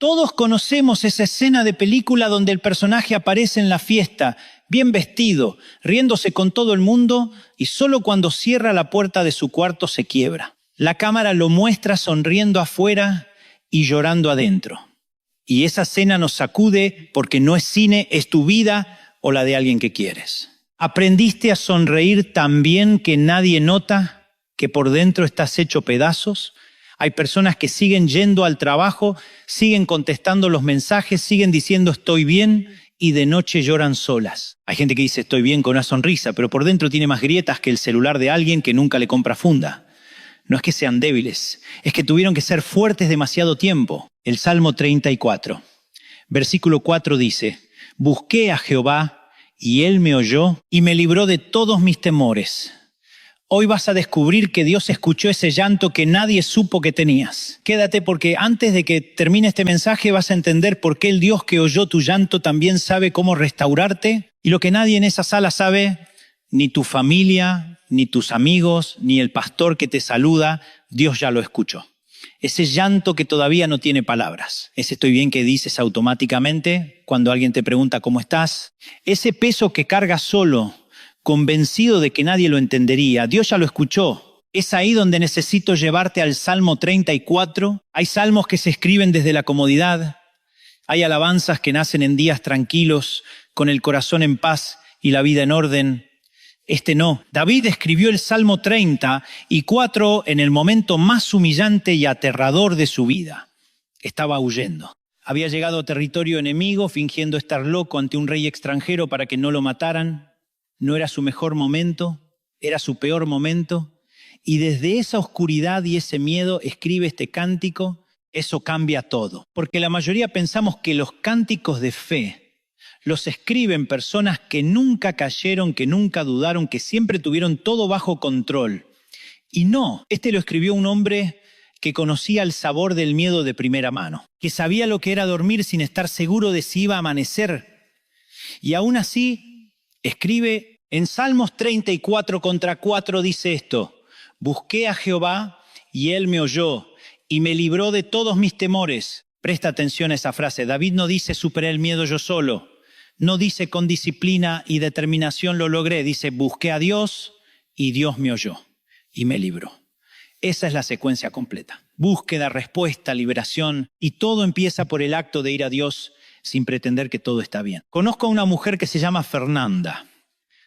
Todos conocemos esa escena de película donde el personaje aparece en la fiesta, bien vestido, riéndose con todo el mundo y solo cuando cierra la puerta de su cuarto se quiebra. La cámara lo muestra sonriendo afuera y llorando adentro. Y esa escena nos sacude porque no es cine, es tu vida o la de alguien que quieres. ¿Aprendiste a sonreír tan bien que nadie nota que por dentro estás hecho pedazos? Hay personas que siguen yendo al trabajo, siguen contestando los mensajes, siguen diciendo estoy bien y de noche lloran solas. Hay gente que dice estoy bien con una sonrisa, pero por dentro tiene más grietas que el celular de alguien que nunca le compra funda. No es que sean débiles, es que tuvieron que ser fuertes demasiado tiempo. El Salmo 34, versículo 4 dice, busqué a Jehová y Él me oyó y me libró de todos mis temores. Hoy vas a descubrir que Dios escuchó ese llanto que nadie supo que tenías. Quédate porque antes de que termine este mensaje vas a entender por qué el Dios que oyó tu llanto también sabe cómo restaurarte. Y lo que nadie en esa sala sabe, ni tu familia, ni tus amigos, ni el pastor que te saluda, Dios ya lo escuchó. Ese llanto que todavía no tiene palabras. Ese estoy bien que dices automáticamente cuando alguien te pregunta cómo estás. Ese peso que cargas solo, convencido de que nadie lo entendería. Dios ya lo escuchó. Es ahí donde necesito llevarte al Salmo 34. Hay salmos que se escriben desde la comodidad. Hay alabanzas que nacen en días tranquilos, con el corazón en paz y la vida en orden. Este no. David escribió el Salmo 34 en el momento más humillante y aterrador de su vida. Estaba huyendo. Había llegado a territorio enemigo, fingiendo estar loco ante un rey extranjero para que no lo mataran. No era su mejor momento, era su peor momento. Y desde esa oscuridad y ese miedo escribe este cántico. Eso cambia todo. Porque la mayoría pensamos que los cánticos de fe los escriben personas que nunca cayeron, que nunca dudaron, que siempre tuvieron todo bajo control. Y no, este lo escribió un hombre que conocía el sabor del miedo de primera mano, que sabía lo que era dormir sin estar seguro de si iba a amanecer. Y aún así, escribe en Salmos 34 contra 4 dice esto, busqué a Jehová y Él me oyó y me libró de todos mis temores. Presta atención a esa frase. David no dice superé el miedo yo solo. No dice con disciplina y determinación lo logré. Dice busqué a Dios y Dios me oyó y me libró. Esa es la secuencia completa. Búsqueda, respuesta, liberación y todo empieza por el acto de ir a Dios sin pretender que todo está bien. Conozco a una mujer que se llama Fernanda.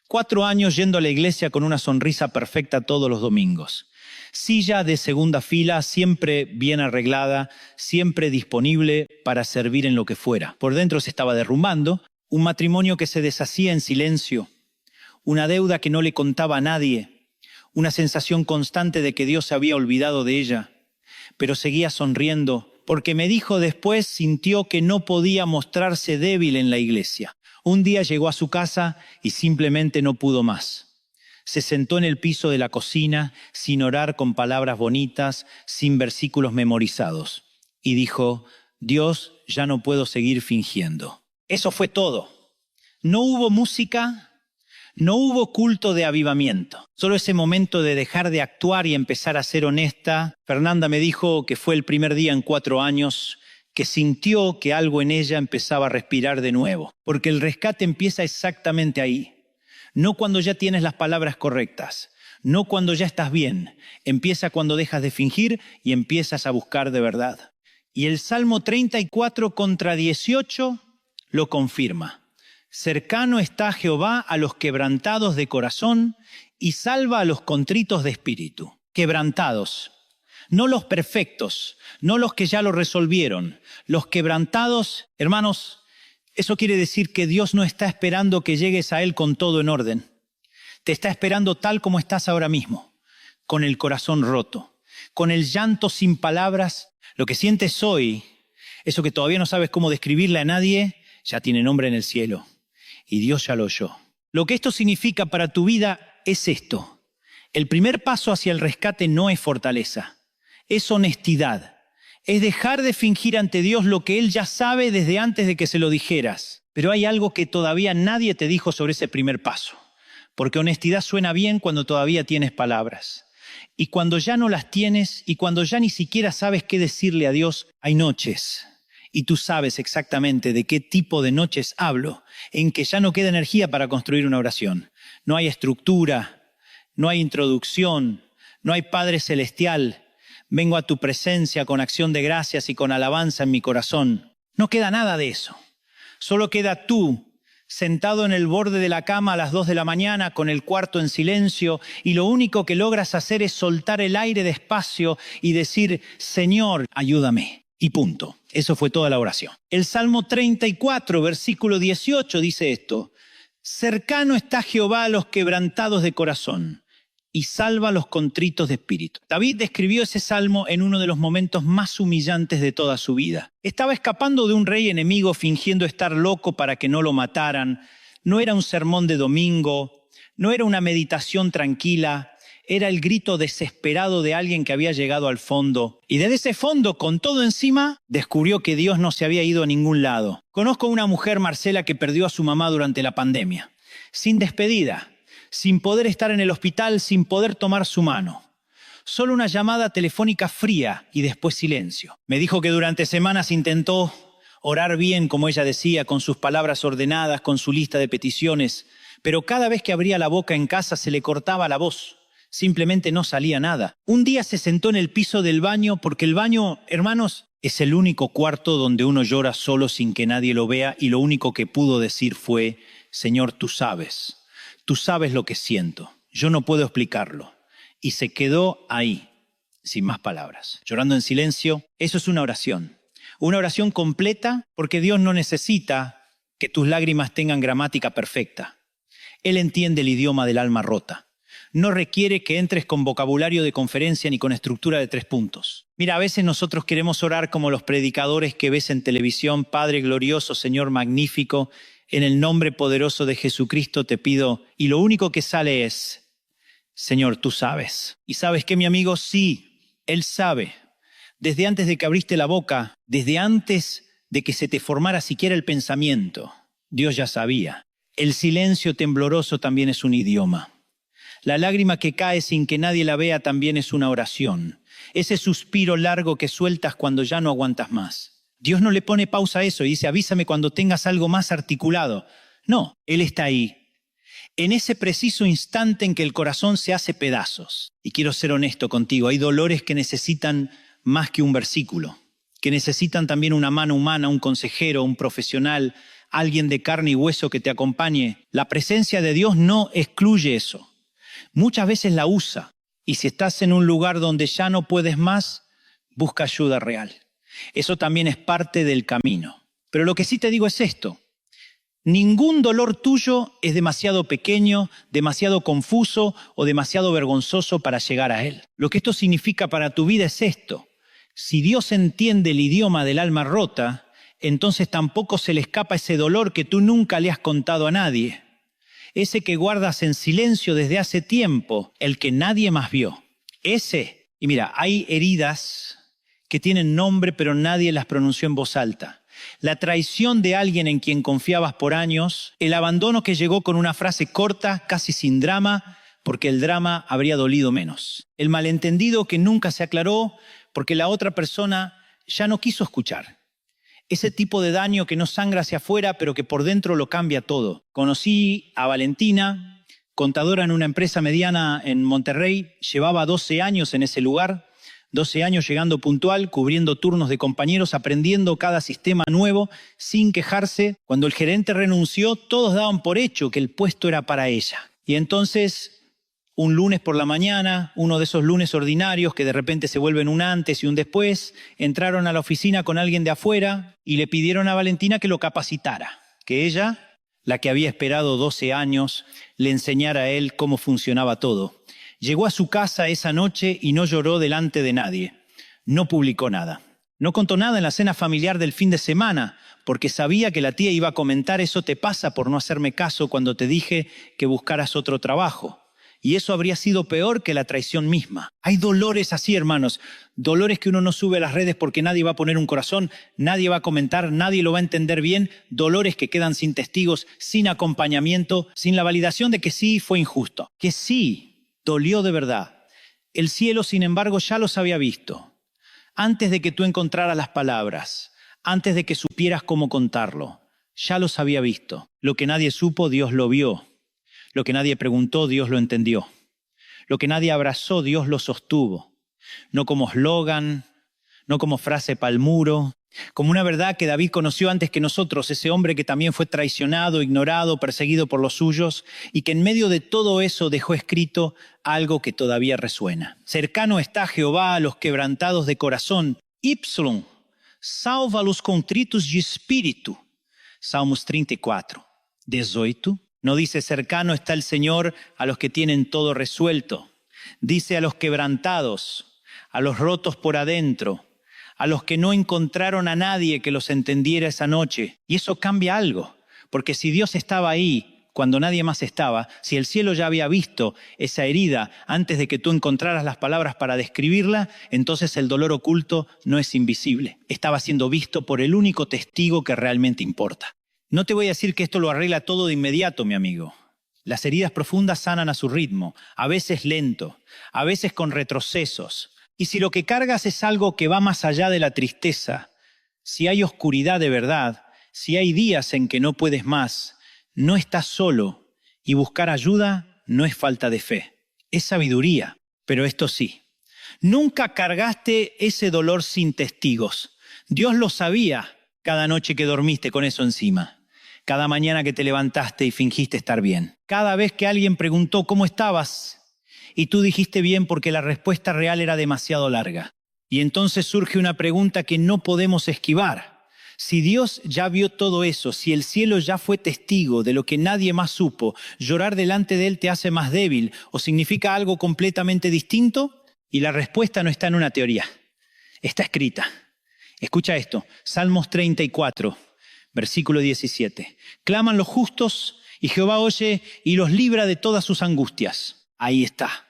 4 años yendo a la iglesia con una sonrisa perfecta todos los domingos. Silla de segunda fila, siempre bien arreglada, siempre disponible para servir en lo que fuera. Por dentro se estaba derrumbando, un matrimonio que se deshacía en silencio, una deuda que no le contaba a nadie, una sensación constante de que Dios se había olvidado de ella, pero seguía sonriendo porque me dijo después sintió que no podía mostrarse débil en la iglesia. Un día llegó a su casa y simplemente no pudo más. Se sentó en el piso de la cocina, sin orar con palabras bonitas, sin versículos memorizados. Y dijo, Dios, ya no puedo seguir fingiendo. Eso fue todo. No hubo música, no hubo culto de avivamiento. Solo ese momento de dejar de actuar y empezar a ser honesta. Fernanda me dijo que fue el primer día en 4 años que sintió que algo en ella empezaba a respirar de nuevo. Porque el rescate empieza exactamente ahí. No cuando ya tienes las palabras correctas, no cuando ya estás bien. Empieza cuando dejas de fingir y empiezas a buscar de verdad. Y el Salmo 34 contra 18 lo confirma. Cercano está Jehová a los quebrantados de corazón y salva a los contritos de espíritu. Quebrantados. No los perfectos, no los que ya lo resolvieron. Los quebrantados, hermanos, eso quiere decir que Dios no está esperando que llegues a Él con todo en orden. Te está esperando tal como estás ahora mismo, con el corazón roto, con el llanto sin palabras. Lo que sientes hoy, eso que todavía no sabes cómo describirle a nadie, ya tiene nombre en el cielo. Y Dios ya lo oyó. Lo que esto significa para tu vida es esto. El primer paso hacia el rescate no es fortaleza, es honestidad. Es dejar de fingir ante Dios lo que Él ya sabe desde antes de que se lo dijeras. Pero hay algo que todavía nadie te dijo sobre ese primer paso. Porque honestidad suena bien cuando todavía tienes palabras. Y cuando ya no las tienes y cuando ya ni siquiera sabes qué decirle a Dios, hay noches Y tú sabes exactamente de qué tipo de noches hablo, en que ya no queda energía para construir una oración. No hay estructura, no hay introducción, no hay Padre Celestial. Vengo a tu presencia con acción de gracias y con alabanza en mi corazón. No queda nada de eso. Solo queda tú, sentado en el borde de la cama a las 2 de la mañana, con el cuarto en silencio, y lo único que logras hacer es soltar el aire despacio y decir, Señor, ayúdame. Y punto. Eso fue toda la oración. El Salmo 34, versículo 18 dice esto: cercano está Jehová a los quebrantados de corazón y salva a los contritos de espíritu. David describió ese salmo en uno de los momentos más humillantes de toda su vida. Estaba escapando de un rey enemigo fingiendo estar loco para que no lo mataran. No era un sermón de domingo, no era una meditación tranquila, era el grito desesperado de alguien que había llegado al fondo. Y desde ese fondo, con todo encima, descubrió que Dios no se había ido a ningún lado. Conozco una mujer, Marcela, que perdió a su mamá durante la pandemia, sin despedida, sin poder estar en el hospital, sin poder tomar su mano. Solo una llamada telefónica fría y después silencio. Me dijo que durante semanas intentó orar bien, como ella decía, con sus palabras ordenadas, con su lista de peticiones, pero cada vez que abría la boca en casa se le cortaba la voz. Simplemente no salía nada. Un día se sentó en el piso del baño, porque el baño, hermanos, es el único cuarto donde uno llora solo sin que nadie lo vea, y lo único que pudo decir fue, Señor, tú sabes lo que siento, yo no puedo explicarlo. Y se quedó ahí, sin más palabras, llorando en silencio. Eso es una oración completa, porque Dios no necesita que tus lágrimas tengan gramática perfecta. Él entiende el idioma del alma rota. No requiere que entres con vocabulario de conferencia ni con estructura de 3 puntos. Mira, a veces nosotros queremos orar como los predicadores que ves en televisión. Padre glorioso, Señor magnífico, en el nombre poderoso de Jesucristo te pido. Y lo único que sale es, Señor, tú sabes. ¿Y sabes qué, mi amigo? Sí, Él sabe. Desde antes de que abriste la boca, desde antes de que se te formara siquiera el pensamiento, Dios ya sabía. El silencio tembloroso también es un idioma. La lágrima que cae sin que nadie la vea también es una oración. Ese suspiro largo que sueltas cuando ya no aguantas más. Dios no le pone pausa a eso y dice, avísame cuando tengas algo más articulado. No, Él está ahí. En ese preciso instante en que el corazón se hace pedazos. Y quiero ser honesto contigo, hay dolores que necesitan más que un versículo, que necesitan también una mano humana, un consejero, un profesional, alguien de carne y hueso que te acompañe. La presencia de Dios no excluye eso. Muchas veces la usa, y si estás en un lugar donde ya no puedes más, busca ayuda real. Eso también es parte del camino. Pero lo que sí te digo es esto: ningún dolor tuyo es demasiado pequeño, demasiado confuso o demasiado vergonzoso para llegar a Él. Lo que esto significa para tu vida es esto: si Dios entiende el idioma del alma rota, entonces tampoco se le escapa ese dolor que tú nunca le has contado a nadie. Ese que guardas en silencio desde hace tiempo, el que nadie más vio. Ese. Y mira, hay heridas que tienen nombre pero nadie las pronunció en voz alta. La traición de alguien en quien confiabas por años, el abandono que llegó con una frase corta, casi sin drama, porque el drama habría dolido menos. El malentendido que nunca se aclaró porque la otra persona ya no quiso escuchar. Ese tipo de daño que no sangra hacia afuera, pero que por dentro lo cambia todo. Conocí a Valentina, contadora en una empresa mediana en Monterrey. Llevaba 12 años en ese lugar, 12 años llegando puntual, cubriendo turnos de compañeros, aprendiendo cada sistema nuevo, sin quejarse. Cuando el gerente renunció, todos daban por hecho que el puesto era para ella. Y entonces, un lunes por la mañana, uno de esos lunes ordinarios que de repente se vuelven un antes y un después, entraron a la oficina con alguien de afuera y le pidieron a Valentina que lo capacitara, que ella, la que había esperado 12 años, le enseñara a él cómo funcionaba todo. Llegó a su casa esa noche y no lloró delante de nadie. No publicó nada. No contó nada en la cena familiar del fin de semana, porque sabía que la tía iba a comentar: eso te pasa por no hacerme caso cuando te dije que buscaras otro trabajo. Y eso habría sido peor que la traición misma. Hay dolores así, hermanos. Dolores que uno no sube a las redes porque nadie va a poner un corazón, nadie va a comentar, nadie lo va a entender bien. Dolores que quedan sin testigos, sin acompañamiento, sin la validación de que sí fue injusto. Que sí, dolió de verdad. El cielo, sin embargo, ya los había visto. Antes de que tú encontraras las palabras, antes de que supieras cómo contarlo. Ya los había visto. Lo que nadie supo, Dios lo vio. Lo que nadie preguntó, Dios lo entendió. Lo que nadie abrazó, Dios lo sostuvo. No como eslogan, no como frase pa'l muro, como una verdad que David conoció antes que nosotros, ese hombre que también fue traicionado, ignorado, perseguido por los suyos, y que en medio de todo eso dejó escrito algo que todavía resuena. Cercano está Jehová a los quebrantados de corazón. Ypsilon, salva a los contritos de espíritu. Salmos 34, 18. No dice cercano está el Señor a los que tienen todo resuelto. Dice a los quebrantados, a los rotos por adentro, a los que no encontraron a nadie que los entendiera esa noche. Y eso cambia algo, porque si Dios estaba ahí cuando nadie más estaba, si el cielo ya había visto esa herida antes de que tú encontraras las palabras para describirla, entonces el dolor oculto no es invisible. Estaba siendo visto por el único testigo que realmente importa. No te voy a decir que esto lo arregla todo de inmediato, mi amigo. Las heridas profundas sanan a su ritmo, a veces lento, a veces con retrocesos. Y si lo que cargas es algo que va más allá de la tristeza, si hay oscuridad de verdad, si hay días en que no puedes más, no estás solo, y buscar ayuda no es falta de fe, es sabiduría. Pero esto sí, nunca cargaste ese dolor sin testigos. Dios lo sabía cada noche que dormiste con eso encima. Cada mañana que te levantaste y fingiste estar bien. Cada vez que alguien preguntó cómo estabas y tú dijiste bien porque la respuesta real era demasiado larga. Y entonces surge una pregunta que no podemos esquivar. Si Dios ya vio todo eso, si el cielo ya fue testigo de lo que nadie más supo, ¿llorar delante de Él te hace más débil o significa algo completamente distinto? Y la respuesta no está en una teoría, está escrita. Escucha esto, Salmos 34. Versículo 17. Claman los justos y Jehová oye y los libra de todas sus angustias. Ahí está.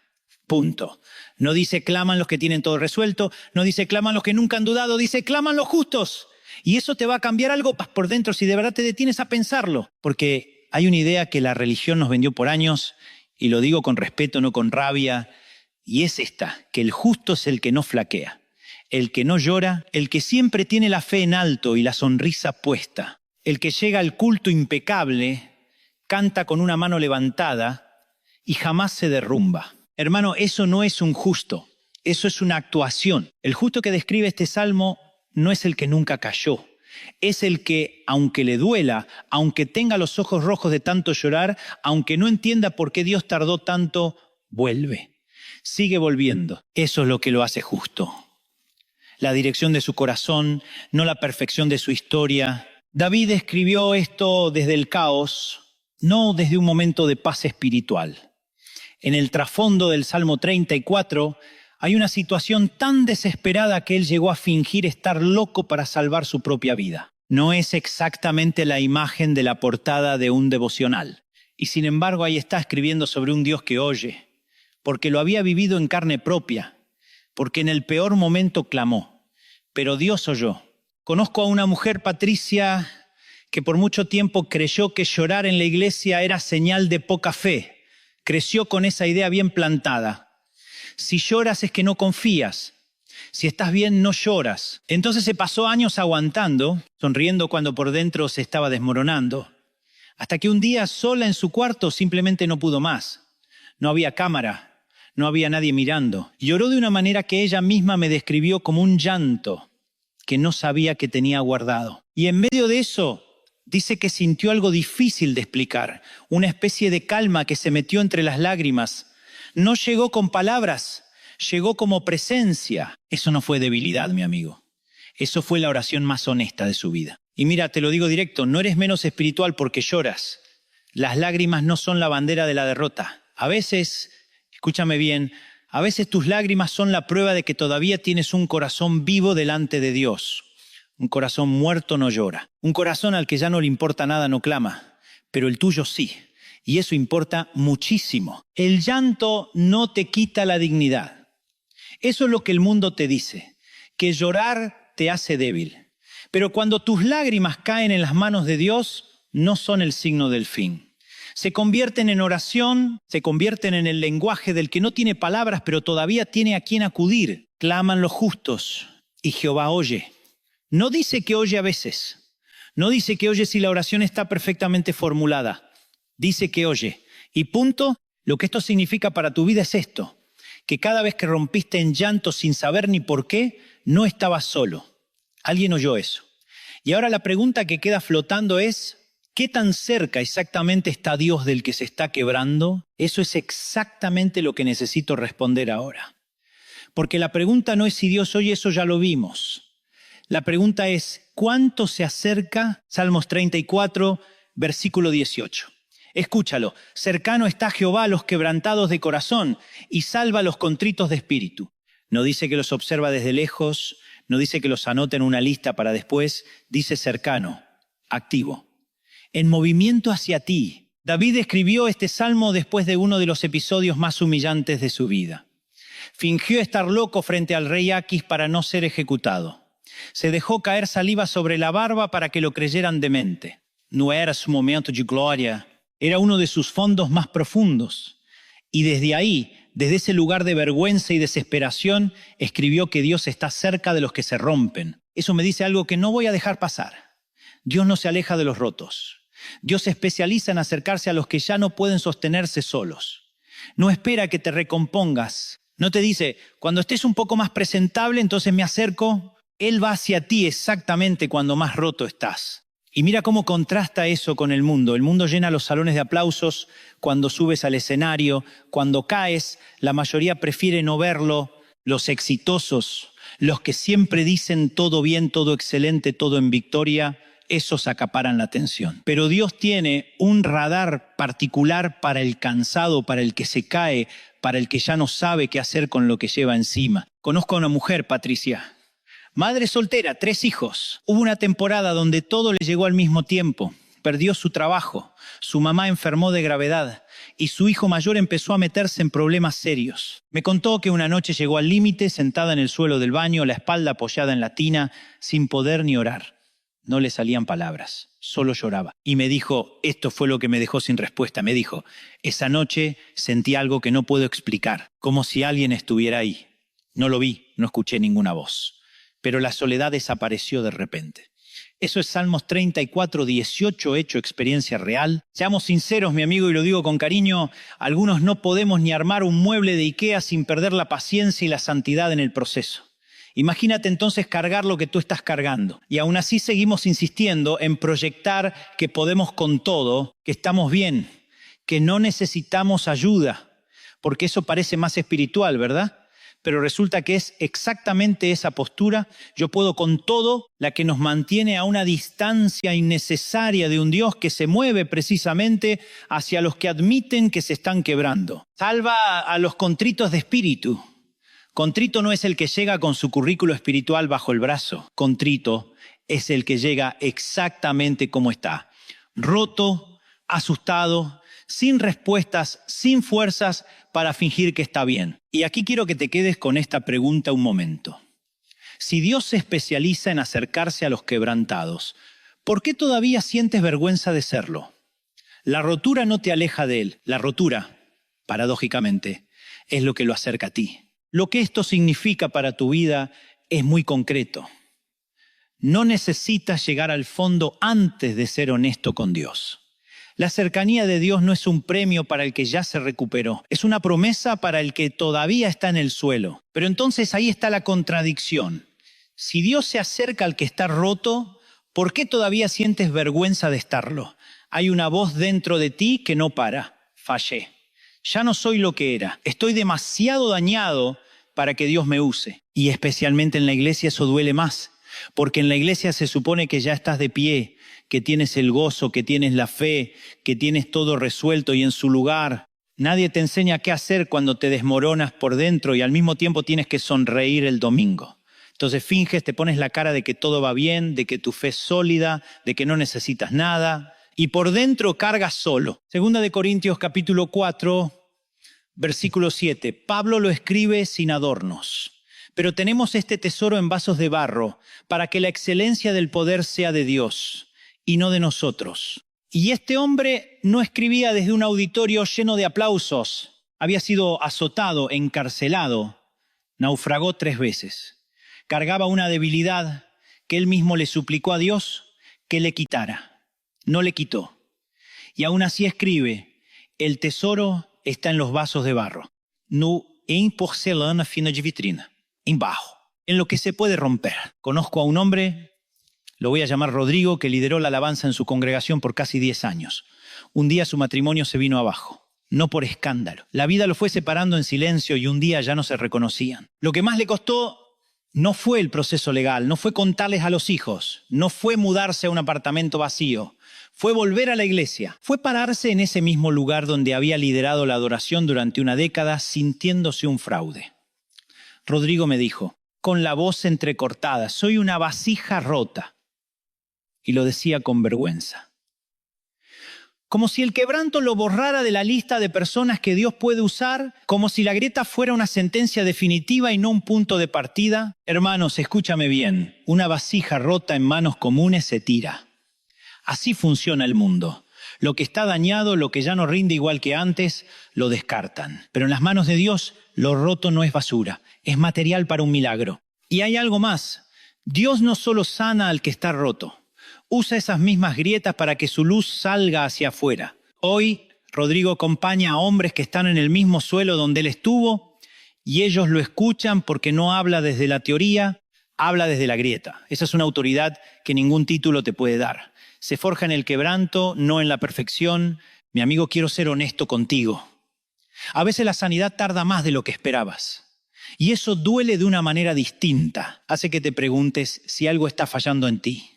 Punto. No dice claman los que tienen todo resuelto, no dice claman los que nunca han dudado, dice claman los justos. Y eso te va a cambiar algo por dentro si de verdad te detienes a pensarlo. Porque hay una idea que la religión nos vendió por años, y lo digo con respeto, no con rabia, y es esta, que el justo es el que no flaquea. El que no llora, el que siempre tiene la fe en alto y la sonrisa puesta, el que llega al culto impecable, canta con una mano levantada y jamás se derrumba. Hermano, eso no es un justo, eso es una actuación. El justo que describe este salmo no es el que nunca cayó, es el que, aunque le duela, aunque tenga los ojos rojos de tanto llorar, aunque no entienda por qué Dios tardó tanto, vuelve, sigue volviendo. Eso es lo que lo hace justo. La dirección de su corazón, no la perfección de su historia. David escribió esto desde el caos, no desde un momento de paz espiritual. En el trasfondo del Salmo 34 hay una situación tan desesperada que él llegó a fingir estar loco para salvar su propia vida. No es exactamente la imagen de la portada de un devocional. Y sin embargo ahí está escribiendo sobre un Dios que oye, porque lo había vivido en carne propia. Porque en el peor momento clamó, pero Dios oyó. Conozco a una mujer, Patricia, que por mucho tiempo creyó que llorar en la iglesia era señal de poca fe. Creció con esa idea bien plantada. Si lloras es que no confías. Si estás bien, no lloras. Entonces se pasó años aguantando, sonriendo cuando por dentro se estaba desmoronando, hasta que un día sola en su cuarto simplemente no pudo más. No había cámara. No había nadie mirando. Lloró de una manera que ella misma me describió como un llanto que no sabía que tenía guardado. Y en medio de eso, dice que sintió algo difícil de explicar, una especie de calma que se metió entre las lágrimas. No llegó con palabras, llegó como presencia. Eso no fue debilidad, mi amigo. Eso fue la oración más honesta de su vida. Y mira, te lo digo directo, no eres menos espiritual porque lloras. Las lágrimas no son la bandera de la derrota. A veces... Escúchame bien, a veces tus lágrimas son la prueba de que todavía tienes un corazón vivo delante de Dios. Un corazón muerto no llora. Un corazón al que ya no le importa nada no clama, pero el tuyo sí. Y eso importa muchísimo. El llanto no te quita la dignidad. Eso es lo que el mundo te dice, que llorar te hace débil. Pero cuando tus lágrimas caen en las manos de Dios, no son el signo del fin. Se convierten en oración, se convierten en el lenguaje del que no tiene palabras, pero todavía tiene a quien acudir. Claman los justos y Jehová oye. No dice que oye a veces. No dice que oye si la oración está perfectamente formulada. Dice que oye. Y punto, lo que esto significa para tu vida es esto, que cada vez que rompiste en llanto sin saber ni por qué, no estabas solo. Alguien oyó eso. Y ahora la pregunta que queda flotando es, ¿qué tan cerca exactamente está Dios del que se está quebrando? Eso es exactamente lo que necesito responder ahora. Porque la pregunta no es si Dios oye, eso ya lo vimos. La pregunta es, ¿cuánto se acerca? Salmos 34, versículo 18. Escúchalo, cercano está Jehová a los quebrantados de corazón y salva a los contritos de espíritu. No dice que los observa desde lejos, no dice que los anota en una lista para después, dice cercano, activo, en movimiento hacia ti. David escribió este salmo después de uno de los episodios más humillantes de su vida. Fingió estar loco frente al rey Aquis para no ser ejecutado. Se dejó caer saliva sobre la barba para que lo creyeran demente. No era su momento de gloria, era uno de sus fondos más profundos. Y desde ahí, desde ese lugar de vergüenza y desesperación, escribió que Dios está cerca de los que se rompen. Eso me dice algo que no voy a dejar pasar. Dios no se aleja de los rotos. Dios se especializa en acercarse a los que ya no pueden sostenerse solos. No espera que te recompongas. No te dice, cuando estés un poco más presentable, entonces me acerco. Él va hacia ti exactamente cuando más roto estás. Y mira cómo contrasta eso con el mundo. El mundo llena los salones de aplausos cuando subes al escenario. Cuando caes, la mayoría prefiere no verlo. Los exitosos, los que siempre dicen todo bien, todo excelente, todo en victoria, esos acaparan la atención. Pero Dios tiene un radar particular para el cansado, para el que se cae, para el que ya no sabe qué hacer con lo que lleva encima. Conozco a una mujer, Patricia, madre soltera, 3 hijos. Hubo una temporada donde todo le llegó al mismo tiempo. Perdió su trabajo, su mamá enfermó de gravedad y su hijo mayor empezó a meterse en problemas serios. Me contó que una noche llegó al límite, sentada en el suelo del baño, la espalda apoyada en la tina, sin poder ni orar. No le salían palabras, solo lloraba. Y me dijo, esto fue lo que me dejó sin respuesta. Me dijo, esa noche sentí algo que no puedo explicar, como si alguien estuviera ahí. No lo vi, no escuché ninguna voz. Pero la soledad desapareció de repente. Eso es Salmos 34, 18, hecho experiencia real. Seamos sinceros, mi amigo, y lo digo con cariño, algunos no podemos ni armar un mueble de IKEA sin perder la paciencia y la santidad en el proceso. Imagínate entonces cargar lo que tú estás cargando. Y aún así seguimos insistiendo en proyectar que podemos con todo, que estamos bien, que no necesitamos ayuda, porque eso parece más espiritual, ¿verdad? Pero resulta que es exactamente esa postura, yo puedo con todo, la que nos mantiene a una distancia innecesaria de un Dios que se mueve precisamente hacia los que admiten que se están quebrando. Salva a los contritos de espíritu. Contrito no es el que llega con su currículo espiritual bajo el brazo. Contrito es el que llega exactamente como está. Roto, asustado, sin respuestas, sin fuerzas para fingir que está bien. Y aquí quiero que te quedes con esta pregunta un momento. Si Dios se especializa en acercarse a los quebrantados, ¿por qué todavía sientes vergüenza de serlo? La rotura no te aleja de Él. La rotura, paradójicamente, es lo que lo acerca a ti. Lo que esto significa para tu vida es muy concreto. No necesitas llegar al fondo antes de ser honesto con Dios. La cercanía de Dios no es un premio para el que ya se recuperó. Es una promesa para el que todavía está en el suelo. Pero entonces ahí está la contradicción. Si Dios se acerca al que está roto, ¿por qué todavía sientes vergüenza de estarlo? Hay una voz dentro de ti que no para. Fallé. Ya no soy lo que era. Estoy demasiado dañado para que Dios me use. Y especialmente en la iglesia eso duele más. Porque en la iglesia se supone que ya estás de pie, que tienes el gozo, que tienes la fe, que tienes todo resuelto y en su lugar. Nadie te enseña qué hacer cuando te desmoronas por dentro y al mismo tiempo tienes que sonreír el domingo. Entonces finges, te pones la cara de que todo va bien, de que tu fe es sólida, de que no necesitas nada. Y por dentro cargas solo. Segunda de Corintios capítulo 4, versículo 7. Pablo lo escribe sin adornos. Pero tenemos este tesoro en vasos de barro para que la excelencia del poder sea de Dios y no de nosotros. Y este hombre no escribía desde un auditorio lleno de aplausos. Había sido azotado, encarcelado, naufragó 3 veces. Cargaba una debilidad que él mismo le suplicó a Dios que le quitara. No le quitó. Y aún así escribe, el tesoro está en los vasos de barro, no en porcelana fina de vitrina, en bajo, en lo que se puede romper. Conozco a un hombre, lo voy a llamar Rodrigo, que lideró la alabanza en su congregación por casi 10 años. Un día su matrimonio se vino abajo. No por escándalo. La vida lo fue separando en silencio y un día ya no se reconocían. Lo que más le costó no fue el proceso legal, no fue contarles a los hijos, no fue mudarse a un apartamento vacío, fue volver a la iglesia, fue pararse en ese mismo lugar donde había liderado la adoración durante una década sintiéndose un fraude. Rodrigo me dijo, con la voz entrecortada, soy una vasija rota. Y lo decía con vergüenza. Como si el quebranto lo borrara de la lista de personas que Dios puede usar, como si la grieta fuera una sentencia definitiva y no un punto de partida. Hermanos, escúchame bien, una vasija rota en manos comunes se tira. Así funciona el mundo. Lo que está dañado, lo que ya no rinde igual que antes, lo descartan. Pero en las manos de Dios, lo roto no es basura, es material para un milagro. Y hay algo más. Dios no solo sana al que está roto, usa esas mismas grietas para que su luz salga hacia afuera. Hoy, Rodrigo acompaña a hombres que están en el mismo suelo donde él estuvo y ellos lo escuchan porque no habla desde la teoría, habla desde la grieta. Esa es una autoridad que ningún título te puede dar. Se forja en el quebranto, no en la perfección. Mi amigo, quiero ser honesto contigo. A veces la sanidad tarda más de lo que esperabas. Y eso duele de una manera distinta. Hace que te preguntes si algo está fallando en ti.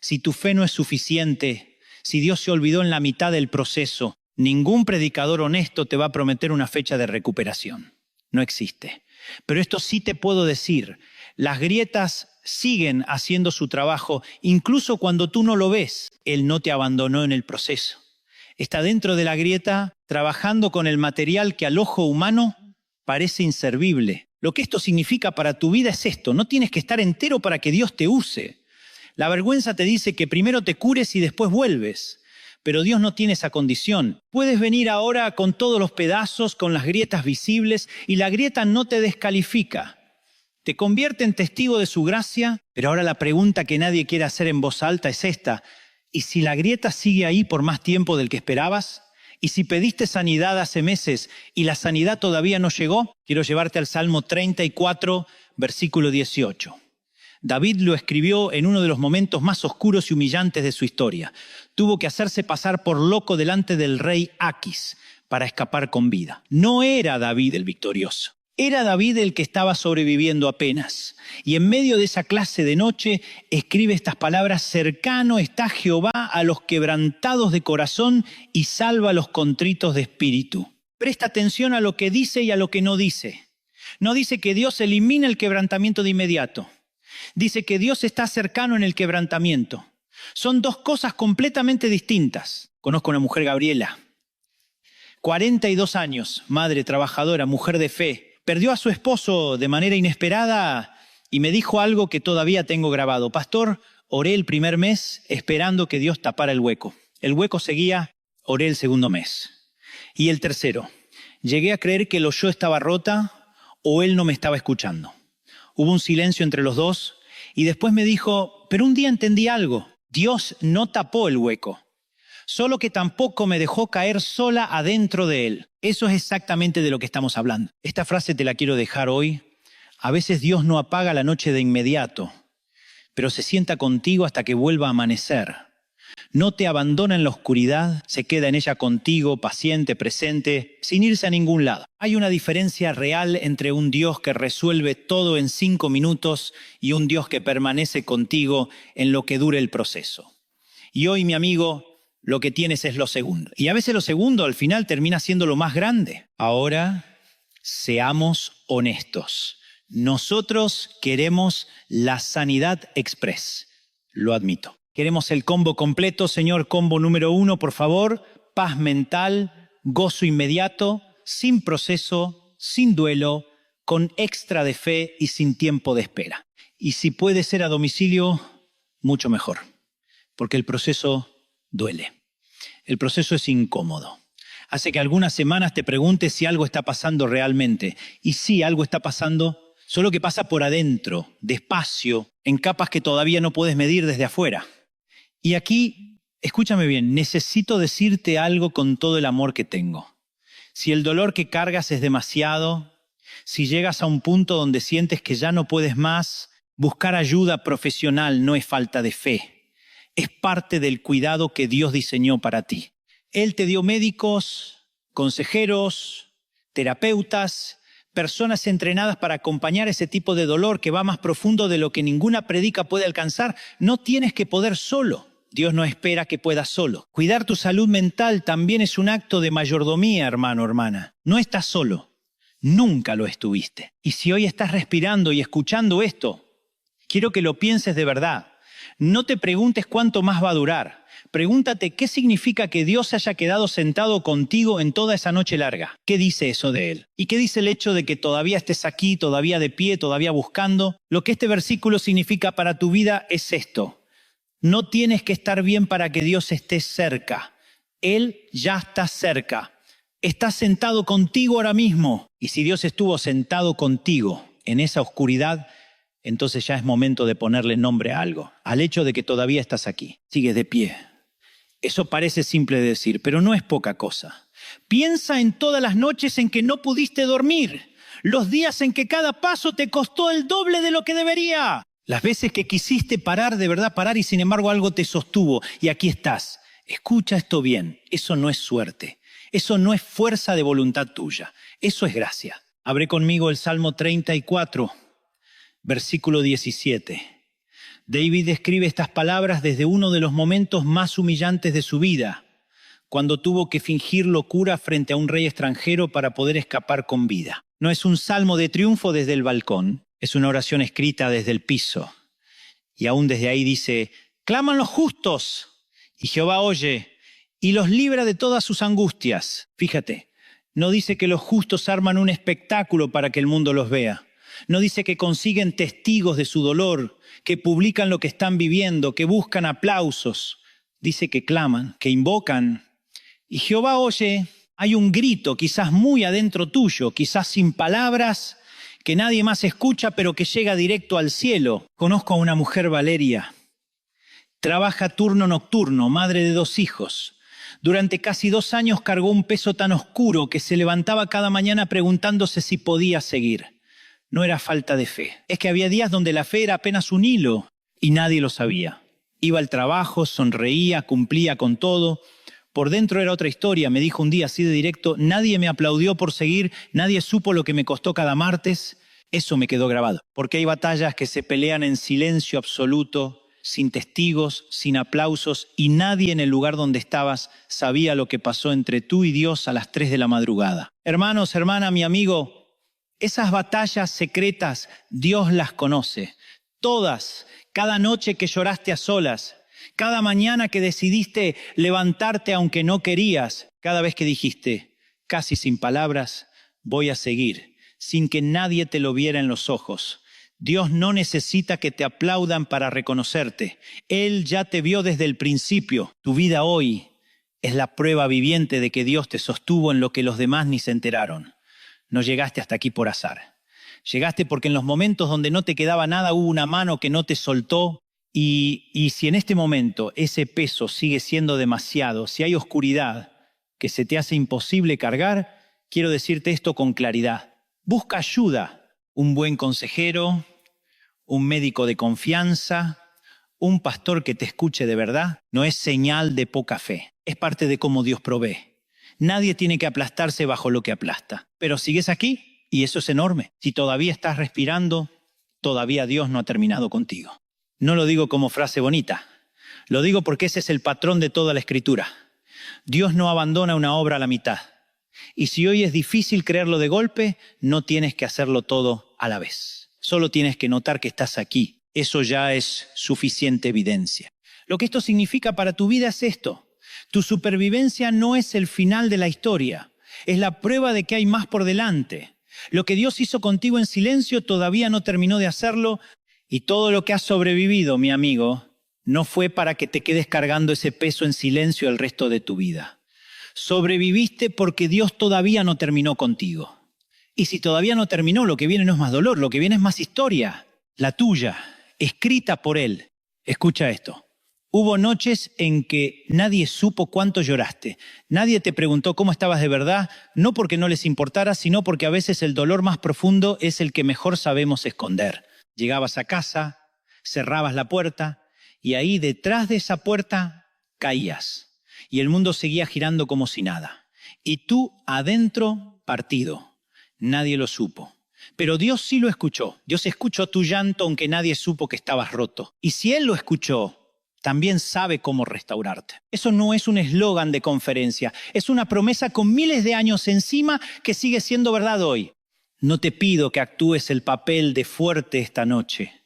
Si tu fe no es suficiente, si Dios se olvidó en la mitad del proceso, ningún predicador honesto te va a prometer una fecha de recuperación. No existe. Pero esto sí te puedo decir, las grietas siguen haciendo su trabajo, incluso cuando tú no lo ves. Él no te abandonó en el proceso. Está dentro de la grieta, trabajando con el material que al ojo humano parece inservible. Lo que esto significa para tu vida es esto, no tienes que estar entero para que Dios te use. La vergüenza te dice que primero te cures y después vuelves. Pero Dios no tiene esa condición. Puedes venir ahora con todos los pedazos, con las grietas visibles, y la grieta no te descalifica. Te convierte en testigo de su gracia, pero ahora la pregunta que nadie quiere hacer en voz alta es esta. ¿Y si la grieta sigue ahí por más tiempo del que esperabas? ¿Y si pediste sanidad hace meses y la sanidad todavía no llegó? Quiero llevarte al Salmo 34, versículo 18. David lo escribió en uno de los momentos más oscuros y humillantes de su historia. Tuvo que hacerse pasar por loco delante del rey Aquis para escapar con vida. No era David el victorioso. Era David el que estaba sobreviviendo apenas. Y en medio de esa clase de noche escribe estas palabras: cercano está Jehová a los quebrantados de corazón y salva a los contritos de espíritu. Presta atención a lo que dice y a lo que no dice. No dice que Dios elimina el quebrantamiento de inmediato. Dice que Dios está cercano en el quebrantamiento. Son dos cosas completamente distintas. Conozco a una mujer, Gabriela, 42 años, madre trabajadora, mujer de fe. Perdió a su esposo de manera inesperada y me dijo algo que todavía tengo grabado. Pastor, oré el primer mes esperando que Dios tapara el hueco. El hueco seguía, oré el segundo mes. Y el tercero, llegué a creer que el yo estaba rota o él no me estaba escuchando. Hubo un silencio entre los dos y después me dijo, pero un día entendí algo. Dios no tapó el hueco, solo que tampoco me dejó caer sola adentro de él. Eso es exactamente de lo que estamos hablando. Esta frase te la quiero dejar hoy. A veces Dios no apaga la noche de inmediato, pero se sienta contigo hasta que vuelva a amanecer. No te abandona en la oscuridad, se queda en ella contigo, paciente, presente, sin irse a ningún lado. Hay una diferencia real entre un Dios que resuelve todo en 5 minutos y un Dios que permanece contigo en lo que dure el proceso. Y hoy, mi amigo, lo que tienes es lo segundo. Y a veces lo segundo al final termina siendo lo más grande. Ahora, seamos honestos. Nosotros queremos la sanidad express. Lo admito. Queremos el combo completo, Señor. Combo número 1, por favor. Paz mental, gozo inmediato, sin proceso, sin duelo, con extra de fe y sin tiempo de espera. Y si puede ser a domicilio, mucho mejor. Porque el proceso duele. El proceso es incómodo. Hace que algunas semanas te preguntes si algo está pasando realmente. Y sí, algo está pasando, solo que pasa por adentro, despacio, en capas que todavía no puedes medir desde afuera. Y aquí, escúchame bien, necesito decirte algo con todo el amor que tengo. Si el dolor que cargas es demasiado, si llegas a un punto donde sientes que ya no puedes más, buscar ayuda profesional no es falta de fe. Es parte del cuidado que Dios diseñó para ti. Él te dio médicos, consejeros, terapeutas, personas entrenadas para acompañar ese tipo de dolor que va más profundo de lo que ninguna predica puede alcanzar. No tienes que poder solo. Dios no espera que puedas solo. Cuidar tu salud mental también es un acto de mayordomía, hermano, hermana. No estás solo. Nunca lo estuviste. Y si hoy estás respirando y escuchando esto, quiero que lo pienses de verdad. No te preguntes cuánto más va a durar. Pregúntate qué significa que Dios se haya quedado sentado contigo en toda esa noche larga. ¿Qué dice eso de Él? ¿Y qué dice el hecho de que todavía estés aquí, todavía de pie, todavía buscando? Lo que este versículo significa para tu vida es esto. No tienes que estar bien para que Dios esté cerca. Él ya está cerca. Está sentado contigo ahora mismo. Y si Dios estuvo sentado contigo en esa oscuridad, entonces ya es momento de ponerle nombre a algo, al hecho de que todavía estás aquí. Sigues de pie. Eso parece simple de decir, pero no es poca cosa. Piensa en todas las noches en que no pudiste dormir, los días en que cada paso te costó el doble de lo que debería, las veces que quisiste parar, de verdad parar, y sin embargo algo te sostuvo, y aquí estás. Escucha esto bien, eso no es suerte, eso no es fuerza de voluntad tuya, eso es gracia. Abre conmigo el Salmo 34, versículo 17. David escribe estas palabras desde uno de los momentos más humillantes de su vida, cuando tuvo que fingir locura frente a un rey extranjero para poder escapar con vida. No es un salmo de triunfo desde el balcón, es una oración escrita desde el piso. Y aún desde ahí dice, claman los justos, y Jehová oye, y los libra de todas sus angustias. Fíjate, no dice que los justos arman un espectáculo para que el mundo los vea. No dice que consiguen testigos de su dolor, que publican lo que están viviendo, que buscan aplausos. Dice que claman, que invocan. Y Jehová oye, hay un grito quizás muy adentro tuyo, quizás sin palabras, que nadie más escucha, pero que llega directo al cielo. Conozco a una mujer, Valeria. Trabaja turno nocturno, madre de 2 hijos. Durante casi 2 años cargó un peso tan oscuro que se levantaba cada mañana preguntándose si podía seguir. No era falta de fe. Es que había días donde la fe era apenas un hilo y nadie lo sabía. Iba al trabajo, sonreía, cumplía con todo. Por dentro era otra historia. Me dijo un día así de directo, nadie me aplaudió por seguir, nadie supo lo que me costó cada martes. Eso me quedó grabado. Porque hay batallas que se pelean en silencio absoluto, sin testigos, sin aplausos, y nadie en el lugar donde estabas sabía lo que pasó entre tú y Dios a las 3 de la madrugada. Hermanos, hermana, mi amigo, esas batallas secretas, Dios las conoce. Todas, cada noche que lloraste a solas, cada mañana que decidiste levantarte aunque no querías, cada vez que dijiste, casi sin palabras, voy a seguir, sin que nadie te lo viera en los ojos. Dios no necesita que te aplaudan para reconocerte. Él ya te vio desde el principio. Tu vida hoy es la prueba viviente de que Dios te sostuvo en lo que los demás ni se enteraron. No llegaste hasta aquí por azar. Llegaste porque en los momentos donde no te quedaba nada hubo una mano que no te soltó y si en este momento ese peso sigue siendo demasiado, si hay oscuridad que se te hace imposible cargar, quiero decirte esto con claridad. Busca ayuda, un buen consejero, un médico de confianza, un pastor que te escuche de verdad. No es señal de poca fe, es parte de cómo Dios provee. Nadie tiene que aplastarse bajo lo que aplasta. Pero sigues aquí y eso es enorme. Si todavía estás respirando, todavía Dios no ha terminado contigo. No lo digo como frase bonita. Lo digo porque ese es el patrón de toda la Escritura. Dios no abandona una obra a la mitad. Y si hoy es difícil creerlo de golpe, no tienes que hacerlo todo a la vez. Solo tienes que notar que estás aquí. Eso ya es suficiente evidencia. Lo que esto significa para tu vida es esto. Tu supervivencia no es el final de la historia, es la prueba de que hay más por delante. Lo que Dios hizo contigo en silencio todavía no terminó de hacerlo y todo lo que has sobrevivido, mi amigo, no fue para que te quedes cargando ese peso en silencio el resto de tu vida. Sobreviviste porque Dios todavía no terminó contigo. Y si todavía no terminó, lo que viene no es más dolor, lo que viene es más historia, la tuya, escrita por Él. Escucha esto. Hubo noches en que nadie supo cuánto lloraste. Nadie te preguntó cómo estabas de verdad, no porque no les importara, sino porque a veces el dolor más profundo es el que mejor sabemos esconder. Llegabas a casa, cerrabas la puerta y ahí detrás de esa puerta caías. Y el mundo seguía girando como si nada. Y tú adentro partido. Nadie lo supo. Pero Dios sí lo escuchó. Dios escuchó tu llanto aunque nadie supo que estabas roto. Y si Él lo escuchó, también sabe cómo restaurarte. Eso no es un eslogan de conferencia, es una promesa con miles de años encima que sigue siendo verdad hoy. No te pido que actúes el papel de fuerte esta noche.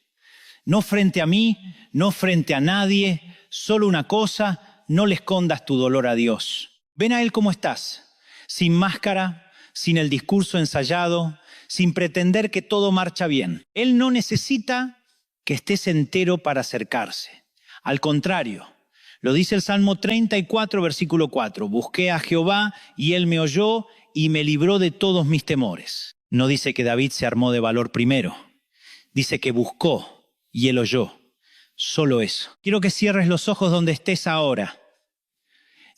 No frente a mí, no frente a nadie, solo una cosa, no le escondas tu dolor a Dios. Ven a Él como estás, sin máscara, sin el discurso ensayado, sin pretender que todo marcha bien. Él no necesita que estés entero para acercarse. Al contrario, lo dice el Salmo 34, versículo 4. Busqué a Jehová y Él me oyó y me libró de todos mis temores. No dice que David se armó de valor primero. Dice que buscó y Él oyó. Solo eso. Quiero que cierres los ojos donde estés ahora.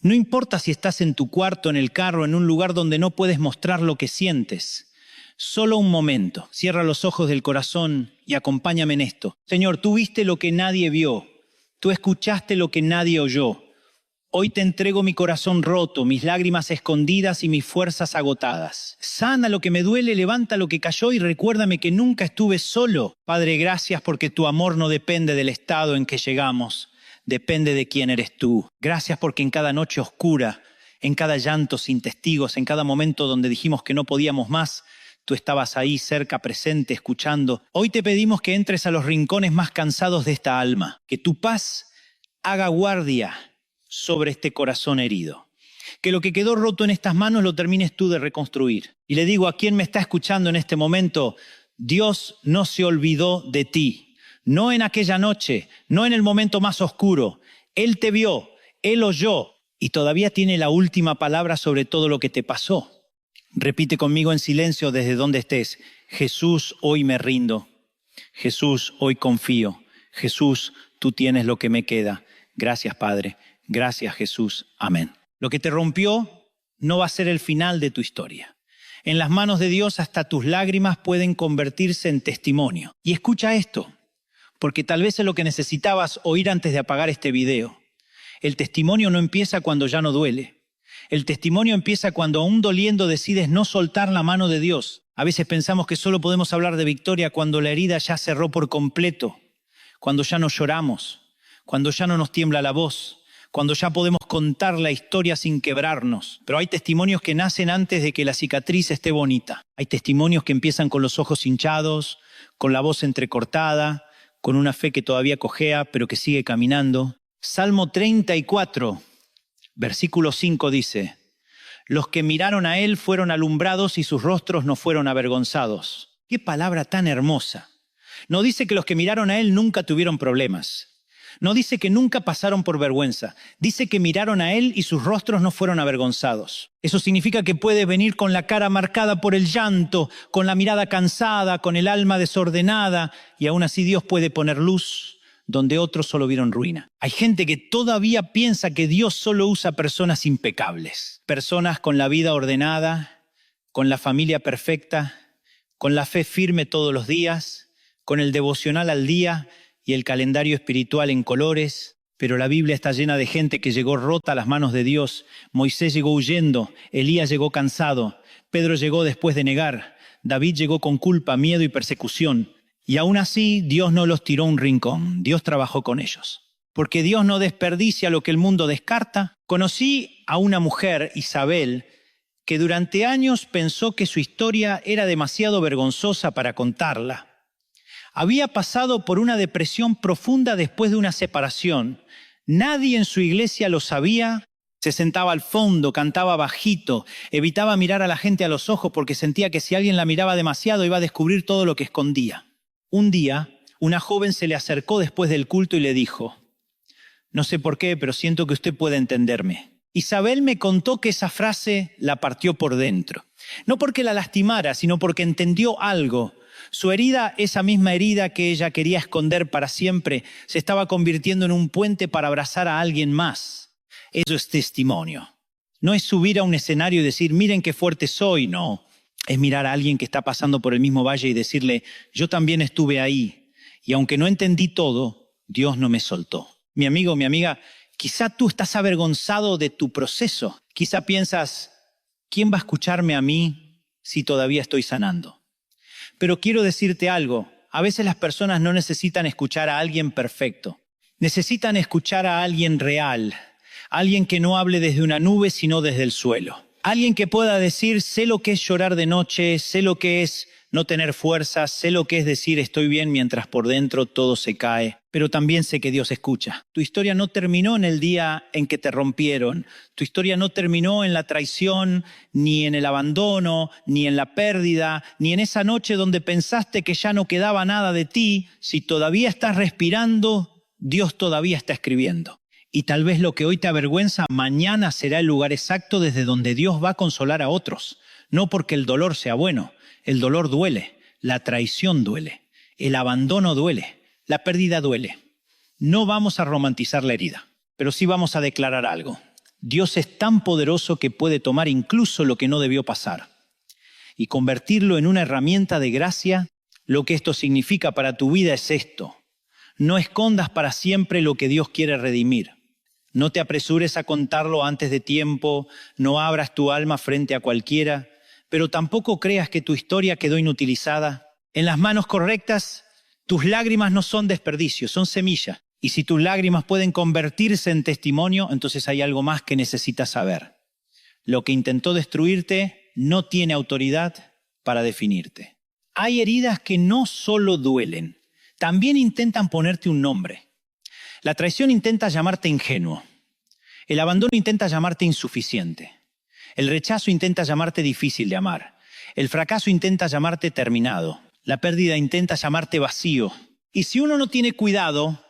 No importa si estás en tu cuarto, en el carro, en un lugar donde no puedes mostrar lo que sientes. Solo un momento. Cierra los ojos del corazón y acompáñame en esto. Señor, tú viste lo que nadie vio. Tú escuchaste lo que nadie oyó. Hoy te entrego mi corazón roto, mis lágrimas escondidas y mis fuerzas agotadas. Sana lo que me duele, levanta lo que cayó y recuérdame que nunca estuve solo. Padre, gracias porque tu amor no depende del estado en que llegamos, depende de quién eres tú. Gracias porque en cada noche oscura, en cada llanto sin testigos, en cada momento donde dijimos que no podíamos más, tú estabas ahí cerca, presente, escuchando. Hoy te pedimos que entres a los rincones más cansados de esta alma, que tu paz haga guardia sobre este corazón herido. Que lo que quedó roto en estas manos lo termines tú de reconstruir. Y le digo a quien me está escuchando en este momento, Dios no se olvidó de ti. No en aquella noche, no en el momento más oscuro. Él te vio, Él oyó y todavía tiene la última palabra sobre todo lo que te pasó. Repite conmigo en silencio desde donde estés. Jesús, hoy me rindo. Jesús, hoy confío. Jesús, tú tienes lo que me queda. Gracias, Padre. Gracias, Jesús. Amén. Lo que te rompió no va a ser el final de tu historia. En las manos de Dios hasta tus lágrimas pueden convertirse en testimonio. Y escucha esto, porque tal vez es lo que necesitabas oír antes de apagar este video. El testimonio no empieza cuando ya no duele. El testimonio empieza cuando aún doliendo decides no soltar la mano de Dios. A veces pensamos que solo podemos hablar de victoria cuando la herida ya cerró por completo, cuando ya no lloramos, cuando ya no nos tiembla la voz, cuando ya podemos contar la historia sin quebrarnos. Pero hay testimonios que nacen antes de que la cicatriz esté bonita. Hay testimonios que empiezan con los ojos hinchados, con la voz entrecortada, con una fe que todavía cojea, pero que sigue caminando. Salmo 34. Versículo 5 dice, los que miraron a Él fueron alumbrados y sus rostros no fueron avergonzados. ¡Qué palabra tan hermosa! No dice que los que miraron a Él nunca tuvieron problemas. No dice que nunca pasaron por vergüenza. Dice que miraron a Él y sus rostros no fueron avergonzados. Eso significa que puede venir con la cara marcada por el llanto, con la mirada cansada, con el alma desordenada, y aún así Dios puede poner luz donde otros solo vieron ruina. Hay gente que todavía piensa que Dios solo usa personas impecables, personas con la vida ordenada, con la familia perfecta, con la fe firme todos los días, con el devocional al día y el calendario espiritual en colores. Pero la Biblia está llena de gente que llegó rota a las manos de Dios. Moisés llegó huyendo, Elías llegó cansado, Pedro llegó después de negar, David llegó con culpa, miedo y persecución. Y aún así, Dios no los tiró a un rincón. Dios trabajó con ellos. Porque Dios no desperdicia lo que el mundo descarta. Conocí a una mujer, Isabel, que durante años pensó que su historia era demasiado vergonzosa para contarla. Había pasado por una depresión profunda después de una separación. Nadie en su iglesia lo sabía. Se sentaba al fondo, cantaba bajito, evitaba mirar a la gente a los ojos porque sentía que si alguien la miraba demasiado iba a descubrir todo lo que escondía. Un día, una joven se le acercó después del culto y le dijo, no sé por qué, pero siento que usted puede entenderme. Isabel me contó que esa frase la partió por dentro. No porque la lastimara, sino porque entendió algo. Su herida, esa misma herida que ella quería esconder para siempre, se estaba convirtiendo en un puente para abrazar a alguien más. Eso es testimonio. No es subir a un escenario y decir, miren qué fuerte soy, no. Es mirar a alguien que está pasando por el mismo valle y decirle, yo también estuve ahí. Y aunque no entendí todo, Dios no me soltó. Mi amigo, mi amiga, quizá tú estás avergonzado de tu proceso. Quizá piensas, ¿quién va a escucharme a mí si todavía estoy sanando? Pero quiero decirte algo, a veces las personas no necesitan escuchar a alguien perfecto. Necesitan escuchar a alguien real, alguien que no hable desde una nube sino desde el suelo. Alguien que pueda decir, sé lo que es llorar de noche, sé lo que es no tener fuerzas, sé lo que es decir estoy bien mientras por dentro todo se cae, pero también sé que Dios escucha. Tu historia no terminó en el día en que te rompieron, tu historia no terminó en la traición, ni en el abandono, ni en la pérdida, ni en esa noche donde pensaste que ya no quedaba nada de ti. Si todavía estás respirando, Dios todavía está escribiendo. Y tal vez lo que hoy te avergüenza, mañana será el lugar exacto desde donde Dios va a consolar a otros. No porque el dolor sea bueno, el dolor duele, la traición duele, el abandono duele, la pérdida duele. No vamos a romantizar la herida, pero sí vamos a declarar algo. Dios es tan poderoso que puede tomar incluso lo que no debió pasar y convertirlo en una herramienta de gracia. Lo que esto significa para tu vida es esto. No escondas para siempre lo que Dios quiere redimir. No te apresures a contarlo antes de tiempo, no abras tu alma frente a cualquiera, pero tampoco creas que tu historia quedó inutilizada. En las manos correctas, tus lágrimas no son desperdicio, son semilla. Y si tus lágrimas pueden convertirse en testimonio, entonces hay algo más que necesitas saber. Lo que intentó destruirte no tiene autoridad para definirte. Hay heridas que no solo duelen, también intentan ponerte un nombre. La traición intenta llamarte ingenuo. El abandono intenta llamarte insuficiente. El rechazo intenta llamarte difícil de amar. El fracaso intenta llamarte terminado. La pérdida intenta llamarte vacío. Y si uno no tiene cuidado,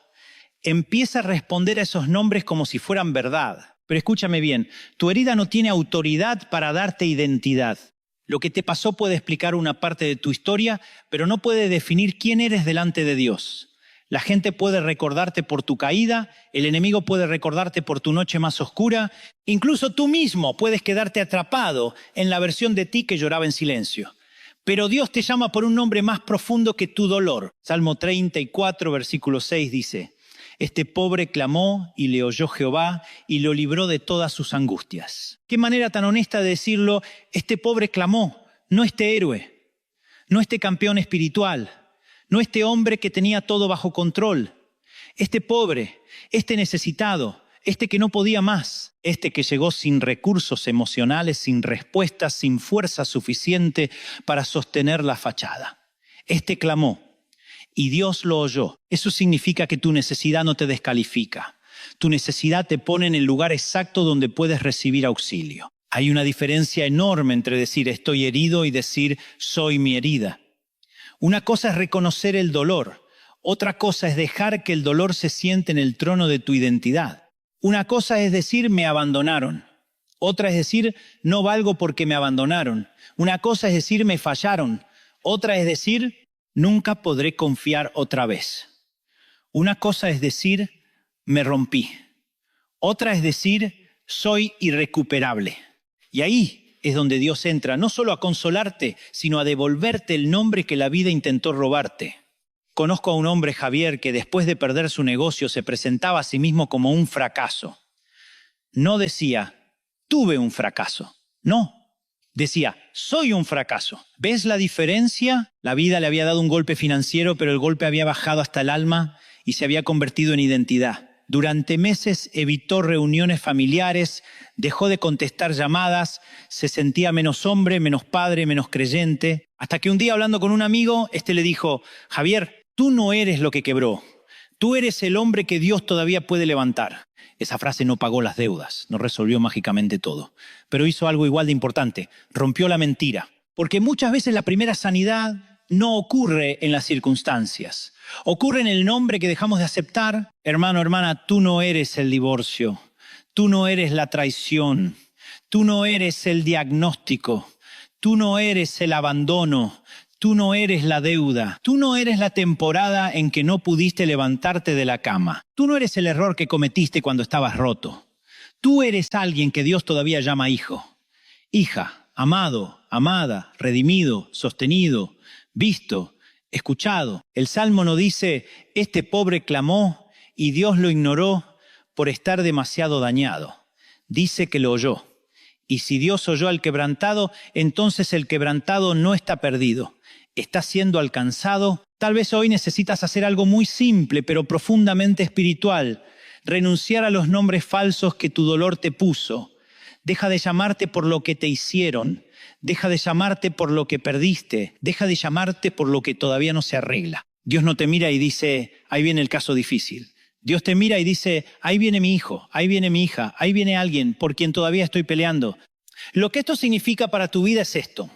empieza a responder a esos nombres como si fueran verdad. Pero escúchame bien, tu herida no tiene autoridad para darte identidad. Lo que te pasó puede explicar una parte de tu historia, pero no puede definir quién eres delante de Dios. La gente puede recordarte por tu caída, el enemigo puede recordarte por tu noche más oscura, incluso tú mismo puedes quedarte atrapado en la versión de ti que lloraba en silencio. Pero Dios te llama por un nombre más profundo que tu dolor. Salmo 34, versículo 6 dice, este pobre clamó y le oyó Jehová y lo libró de todas sus angustias. Qué manera tan honesta de decirlo, este pobre clamó, no este héroe, no este campeón espiritual, no este hombre que tenía todo bajo control, este pobre, este necesitado, este que no podía más, este que llegó sin recursos emocionales, sin respuestas, sin fuerza suficiente para sostener la fachada. Este clamó y Dios lo oyó. Eso significa que tu necesidad no te descalifica. Tu necesidad te pone en el lugar exacto donde puedes recibir auxilio. Hay una diferencia enorme entre decir estoy herido y decir soy mi herida. Una cosa es reconocer el dolor, otra cosa es dejar que el dolor se siente en el trono de tu identidad. Una cosa es decir me abandonaron, otra es decir no valgo porque me abandonaron. Una cosa es decir me fallaron, otra es decir nunca podré confiar otra vez. Una cosa es decir me rompí, otra es decir soy irrecuperable. Y ahí es donde Dios entra, no solo a consolarte, sino a devolverte el nombre que la vida intentó robarte. Conozco a un hombre, Javier, que después de perder su negocio se presentaba a sí mismo como un fracaso. No decía, tuve un fracaso. No, decía, soy un fracaso. ¿Ves la diferencia? La vida le había dado un golpe financiero, pero el golpe había bajado hasta el alma y se había convertido en identidad. Durante meses evitó reuniones familiares, dejó de contestar llamadas, se sentía menos hombre, menos padre, menos creyente. Hasta que un día hablando con un amigo, le dijo, Javier, tú no eres lo que quebró. Tú eres el hombre que Dios todavía puede levantar. Esa frase no pagó las deudas, no resolvió mágicamente todo. Pero hizo algo igual de importante, rompió la mentira. Porque muchas veces la primera sanidad no ocurre en las circunstancias. Ocurre en el nombre que dejamos de aceptar. Hermano, hermana, tú no eres el divorcio. Tú no eres la traición. Tú no eres el diagnóstico. Tú no eres el abandono. Tú no eres la deuda. Tú no eres la temporada en que no pudiste levantarte de la cama. Tú no eres el error que cometiste cuando estabas roto. Tú eres alguien que Dios todavía llama hijo, hija, amado, amada, redimido, sostenido, visto, escuchado. El Salmo no dice, este pobre clamó y Dios lo ignoró por estar demasiado dañado. Dice que lo oyó. Y si Dios oyó al quebrantado, entonces el quebrantado no está perdido. Está siendo alcanzado. Tal vez hoy necesitas hacer algo muy simple, pero profundamente espiritual. Renunciar a los nombres falsos que tu dolor te puso. Deja de llamarte por lo que te hicieron. Deja de llamarte por lo que perdiste. Deja de llamarte por lo que todavía no se arregla. Dios no te mira y dice, ahí viene el caso difícil. Dios te mira y dice, ahí viene mi hijo, ahí viene mi hija, ahí viene alguien por quien todavía estoy peleando. Lo que esto significa para tu vida es esto.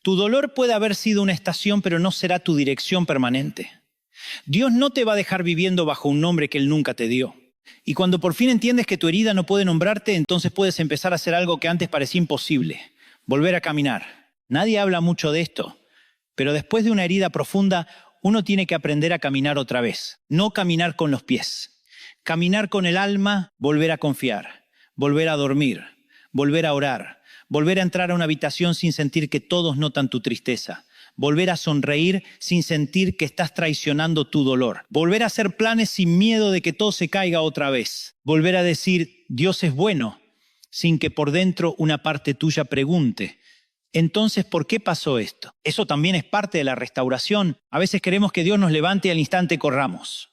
Tu dolor puede haber sido una estación, pero no será tu dirección permanente. Dios no te va a dejar viviendo bajo un nombre que Él nunca te dio. Y cuando por fin entiendes que tu herida no puede nombrarte, entonces puedes empezar a hacer algo que antes parecía imposible. Volver a caminar. Nadie habla mucho de esto, pero después de una herida profunda, uno tiene que aprender a caminar otra vez. No caminar con los pies. Caminar con el alma, volver a confiar, volver a dormir, volver a orar, volver a entrar a una habitación sin sentir que todos notan tu tristeza. Volver a sonreír sin sentir que estás traicionando tu dolor. Volver a hacer planes sin miedo de que todo se caiga otra vez. Volver a decir, Dios es bueno, sin que por dentro una parte tuya pregunte, entonces, ¿por qué pasó esto? Eso también es parte de la restauración. A veces queremos que Dios nos levante y al instante corramos.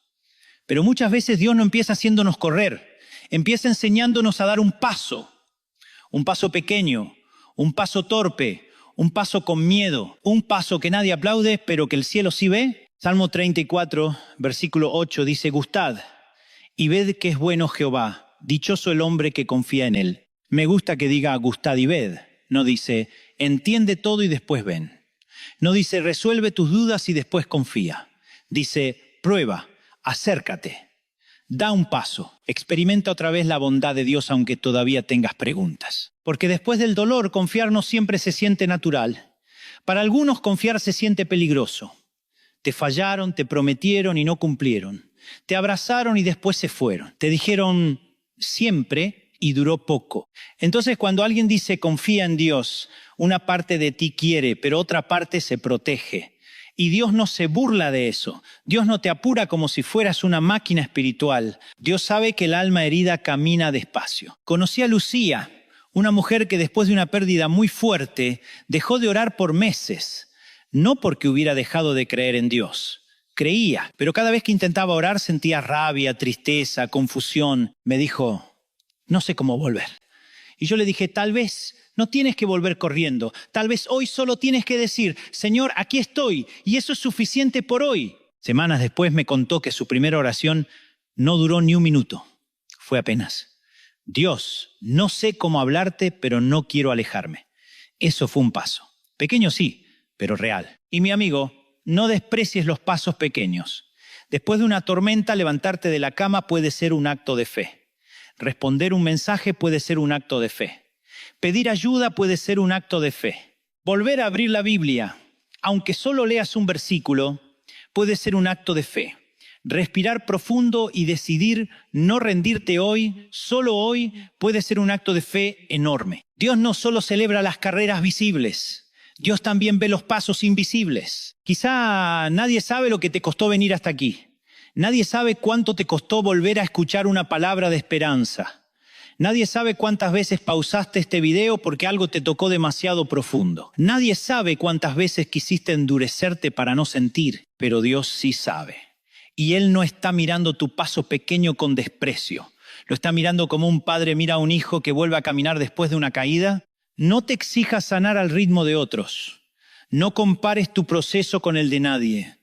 Pero muchas veces Dios no empieza haciéndonos correr. Empieza enseñándonos a dar un paso pequeño, un paso torpe, un paso con miedo, un paso que nadie aplaude, pero que el cielo sí ve. Salmo 34, versículo 8 dice, gustad y ved que es bueno Jehová, dichoso el hombre que confía en él. Me gusta que diga gustad y ved. No dice, entiende todo y después ven. No dice, resuelve tus dudas y después confía. Dice, prueba, acércate, da un paso, experimenta otra vez la bondad de Dios aunque todavía tengas preguntas. Porque después del dolor, confiar no siempre se siente natural. Para algunos, confiar se siente peligroso. Te fallaron, te prometieron y no cumplieron. Te abrazaron y después se fueron. Te dijeron siempre y duró poco. Entonces, cuando alguien dice confía en Dios, una parte de ti quiere, pero otra parte se protege. Y Dios no se burla de eso. Dios no te apura como si fueras una máquina espiritual. Dios sabe que el alma herida camina despacio. Conocí a Lucía, una mujer que después de una pérdida muy fuerte, dejó de orar por meses. No porque hubiera dejado de creer en Dios. Creía, pero cada vez que intentaba orar sentía rabia, tristeza, confusión. Me dijo, no sé cómo volver. Y yo le dije, tal vez no tienes que volver corriendo. Tal vez hoy solo tienes que decir, Señor, aquí estoy, y eso es suficiente por hoy. Semanas después me contó que su primera oración no duró ni un minuto. Fue apenas, Dios, no sé cómo hablarte, pero no quiero alejarme. Eso fue un paso. Pequeño sí, pero real. Y mi amigo, no desprecies los pasos pequeños. Después de una tormenta, levantarte de la cama puede ser un acto de fe. Responder un mensaje puede ser un acto de fe. Pedir ayuda puede ser un acto de fe. Volver a abrir la Biblia, aunque solo leas un versículo, puede ser un acto de fe. Respirar profundo y decidir no rendirte hoy, solo hoy, puede ser un acto de fe enorme. Dios no solo celebra las carreras visibles, Dios también ve los pasos invisibles. Quizá nadie sabe lo que te costó venir hasta aquí. Nadie sabe cuánto te costó volver a escuchar una palabra de esperanza. Nadie sabe cuántas veces pausaste este video porque algo te tocó demasiado profundo. Nadie sabe cuántas veces quisiste endurecerte para no sentir, pero Dios sí sabe. Y Él no está mirando tu paso pequeño con desprecio. Lo está mirando como un padre mira a un hijo que vuelve a caminar después de una caída. No te exijas sanar al ritmo de otros. No compares tu proceso con el de nadie.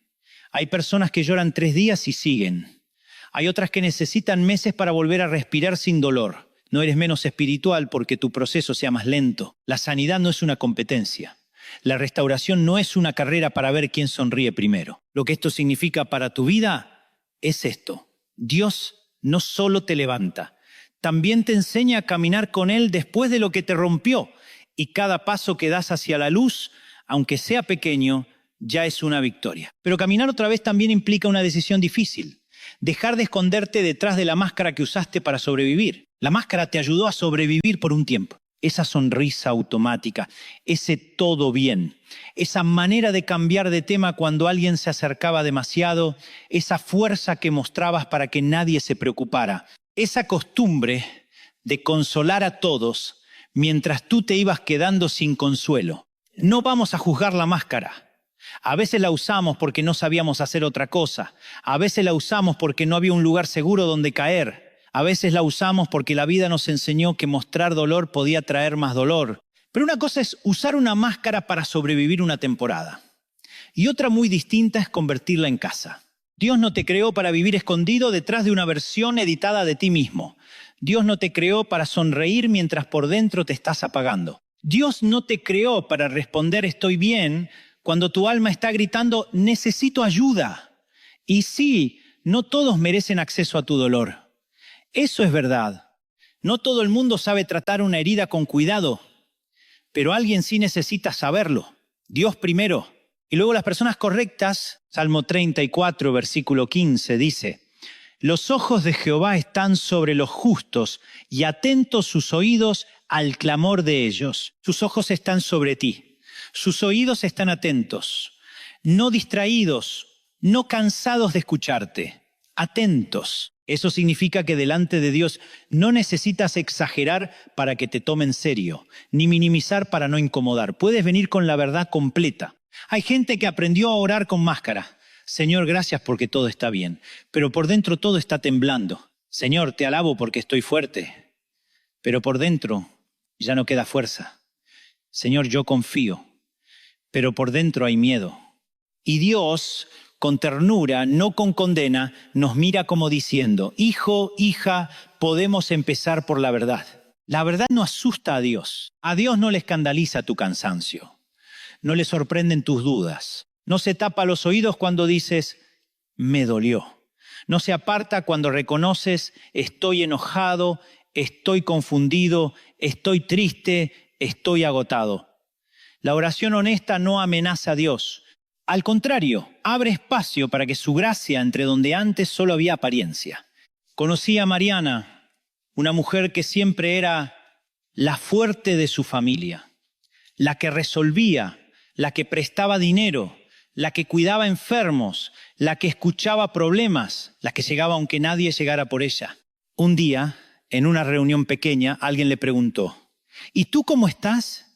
Hay personas que lloran 3 días y siguen. Hay otras que necesitan meses para volver a respirar sin dolor. No eres menos espiritual porque tu proceso sea más lento. La sanidad no es una competencia. La restauración no es una carrera para ver quién sonríe primero. Lo que esto significa para tu vida es esto. Dios no solo te levanta, también te enseña a caminar con Él después de lo que te rompió. y cada paso que das hacia la luz, aunque sea pequeño, ya es una victoria. Pero caminar otra vez también implica una decisión difícil. Dejar de esconderte detrás de la máscara que usaste para sobrevivir. La máscara te ayudó a sobrevivir por un tiempo. Esa sonrisa automática, ese todo bien, esa manera de cambiar de tema cuando alguien se acercaba demasiado, esa fuerza que mostrabas para que nadie se preocupara, esa costumbre de consolar a todos mientras tú te ibas quedando sin consuelo. No vamos a juzgar la máscara. A veces la usamos porque no sabíamos hacer otra cosa. A veces la usamos porque no había un lugar seguro donde caer. A veces la usamos porque la vida nos enseñó que mostrar dolor podía traer más dolor. Pero una cosa es usar una máscara para sobrevivir una temporada. Y otra muy distinta es convertirla en casa. Dios no te creó para vivir escondido detrás de una versión editada de ti mismo. Dios no te creó para sonreír mientras por dentro te estás apagando. Dios no te creó para responder estoy bien cuando tu alma está gritando necesito ayuda. Y sí, no todos merecen acceso a tu dolor. Eso es verdad. No todo el mundo sabe tratar una herida con cuidado, pero alguien sí necesita saberlo. Dios primero. Y luego las personas correctas, Salmo 34, versículo 15, dice, los ojos de Jehová están sobre los justos y atentos sus oídos al clamor de ellos. Sus ojos están sobre ti. Sus oídos están atentos, no distraídos, no cansados de escucharte, atentos. Eso significa que delante de Dios no necesitas exagerar para que te tome en serio, ni minimizar para no incomodar. Puedes venir con la verdad completa. Hay gente que aprendió a orar con máscara. Señor, gracias porque todo está bien, pero por dentro todo está temblando. Señor, te alabo porque estoy fuerte, pero por dentro ya no queda fuerza. Señor, yo confío, pero por dentro hay miedo. Y Dios, con ternura, no con condena, nos mira como diciendo, hijo, hija, podemos empezar por la verdad. La verdad no asusta a Dios. A Dios no le escandaliza tu cansancio. No le sorprenden tus dudas. No se tapa los oídos cuando dices, me dolió. No se aparta cuando reconoces, estoy enojado, estoy confundido, estoy triste, estoy agotado. La oración honesta no amenaza a Dios. Al contrario, abre espacio para que su gracia entre donde antes solo había apariencia. Conocí a Mariana, una mujer que siempre era la fuerte de su familia, la que resolvía, la que prestaba dinero, la que cuidaba enfermos, la que escuchaba problemas, la que llegaba aunque nadie llegara por ella. Un día, en una reunión pequeña, alguien le preguntó, ¿y tú cómo estás?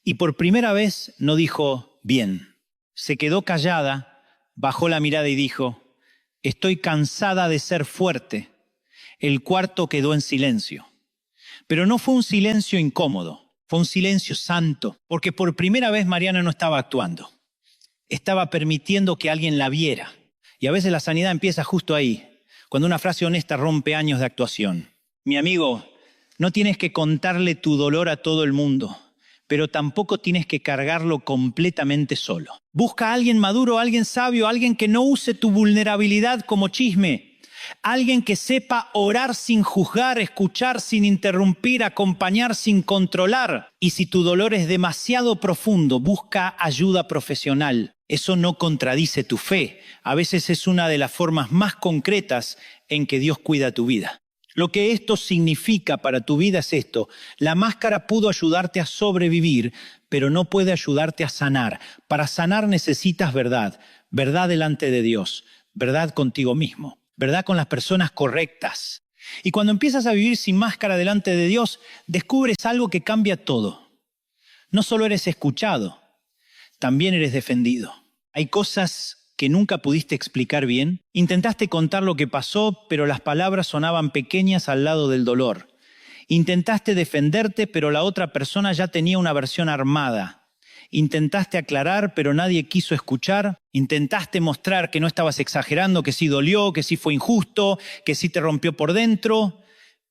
Y por primera vez no dijo, bien. Se quedó callada, bajó la mirada y dijo, estoy cansada de ser fuerte. El cuarto quedó en silencio. Pero no fue un silencio incómodo, fue un silencio santo, porque por primera vez Mariana no estaba actuando. Estaba permitiendo que alguien la viera. Y a veces la sanidad empieza justo ahí, cuando una frase honesta rompe años de actuación. Mi amigo, no tienes que contarle tu dolor a todo el mundo, pero tampoco tienes que cargarlo completamente solo. Busca a alguien maduro, a alguien sabio, a alguien que no use tu vulnerabilidad como chisme. Alguien que sepa orar sin juzgar, escuchar sin interrumpir, acompañar sin controlar. Y si tu dolor es demasiado profundo, busca ayuda profesional. Eso no contradice tu fe. A veces es una de las formas más concretas en que Dios cuida tu vida. Lo que esto significa para tu vida es esto. La máscara pudo ayudarte a sobrevivir, pero no puede ayudarte a sanar. Para sanar necesitas verdad. Verdad delante de Dios. Verdad contigo mismo. Verdad con las personas correctas. Y cuando empiezas a vivir sin máscara delante de Dios, descubres algo que cambia todo. No solo eres escuchado, también eres defendido. Hay cosas que nunca pudiste explicar bien. Intentaste contar lo que pasó, pero las palabras sonaban pequeñas al lado del dolor. Intentaste defenderte, pero la otra persona ya tenía una versión armada. Intentaste aclarar, pero nadie quiso escuchar. Intentaste mostrar que no estabas exagerando, que sí dolió, que sí fue injusto, que sí te rompió por dentro.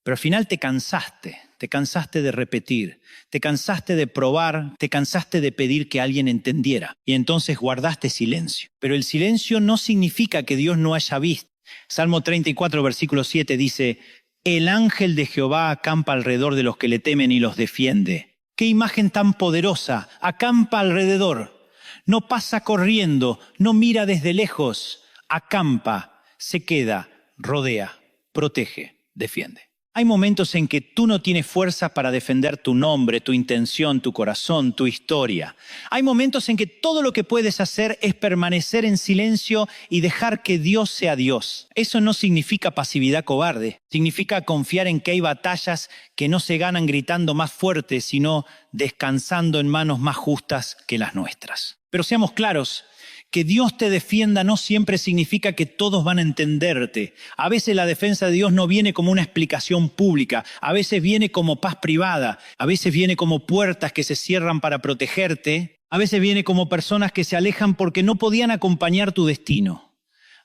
Pero al final te cansaste de repetir, te cansaste de probar, te cansaste de pedir que alguien entendiera. Y entonces guardaste silencio. Pero el silencio no significa que Dios no haya visto. Salmo 34, versículo 7 dice, el ángel de Jehová acampa alrededor de los que le temen y los defiende. Qué imagen tan poderosa. Acampa alrededor. No pasa corriendo, no mira desde lejos. Acampa, se queda, rodea, protege, defiende. Hay momentos en que tú no tienes fuerza para defender tu nombre, tu intención, tu corazón, tu historia. Hay momentos en que todo lo que puedes hacer es permanecer en silencio y dejar que Dios sea Dios. Eso no significa pasividad cobarde. Significa confiar en que hay batallas que no se ganan gritando más fuerte, sino descansando en manos más justas que las nuestras. Pero seamos claros, que Dios te defienda no siempre significa que todos van a entenderte. A veces la defensa de Dios no viene como una explicación pública, a veces viene como paz privada, a veces viene como puertas que se cierran para protegerte, a veces viene como personas que se alejan porque no podían acompañar tu destino.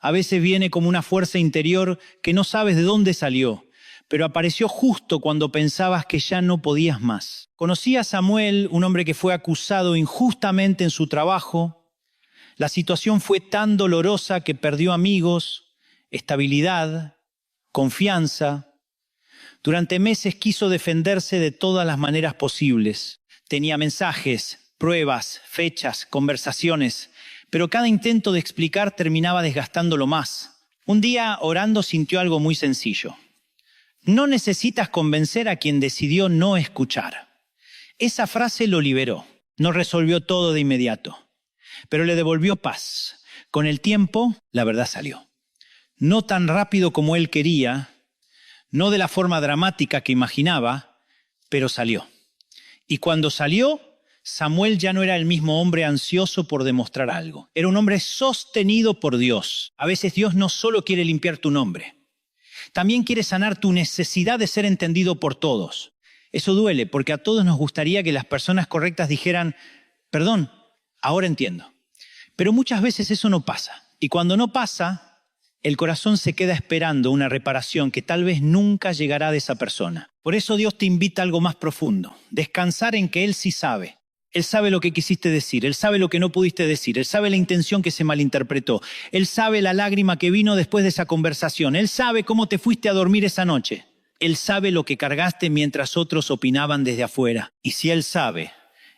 A veces viene como una fuerza interior que no sabes de dónde salió, pero apareció justo cuando pensabas que ya no podías más. Conocí a Samuel, un hombre que fue acusado injustamente en su trabajo. La situación fue tan dolorosa que perdió amigos, estabilidad, confianza. Durante meses quiso defenderse de todas las maneras posibles. Tenía mensajes, pruebas, fechas, conversaciones, pero cada intento de explicar terminaba desgastándolo más. Un día, orando, sintió algo muy sencillo. No necesitas convencer a quien decidió no escuchar. Esa frase lo liberó. No resolvió todo de inmediato, pero le devolvió paz. Con el tiempo, la verdad salió. No tan rápido como él quería, no de la forma dramática que imaginaba, pero salió. Y cuando salió, Samuel ya no era el mismo hombre ansioso por demostrar algo. Era un hombre sostenido por Dios. A veces Dios no solo quiere limpiar tu nombre, también quiere sanar tu necesidad de ser entendido por todos. Eso duele, porque a todos nos gustaría que las personas correctas dijeran, perdón, ahora entiendo. Pero muchas veces eso no pasa. Y cuando no pasa, el corazón se queda esperando una reparación que tal vez nunca llegará de esa persona. Por eso Dios te invita a algo más profundo. Descansar en que Él sí sabe. Él sabe lo que quisiste decir. Él sabe lo que no pudiste decir. Él sabe la intención que se malinterpretó. Él sabe la lágrima que vino después de esa conversación. Él sabe cómo te fuiste a dormir esa noche. Él sabe lo que cargaste mientras otros opinaban desde afuera. Y si Él sabe,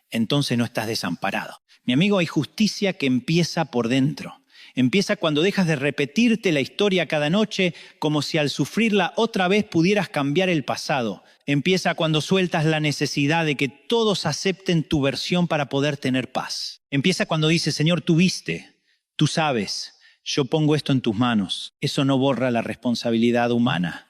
entonces no estás desamparado. Mi amigo, hay justicia que empieza por dentro. Empieza cuando dejas de repetirte la historia cada noche como si al sufrirla otra vez pudieras cambiar el pasado. Empieza cuando sueltas la necesidad de que todos acepten tu versión para poder tener paz. Empieza cuando dices, Señor, tú viste, tú sabes, yo pongo esto en tus manos. Eso no borra la responsabilidad humana.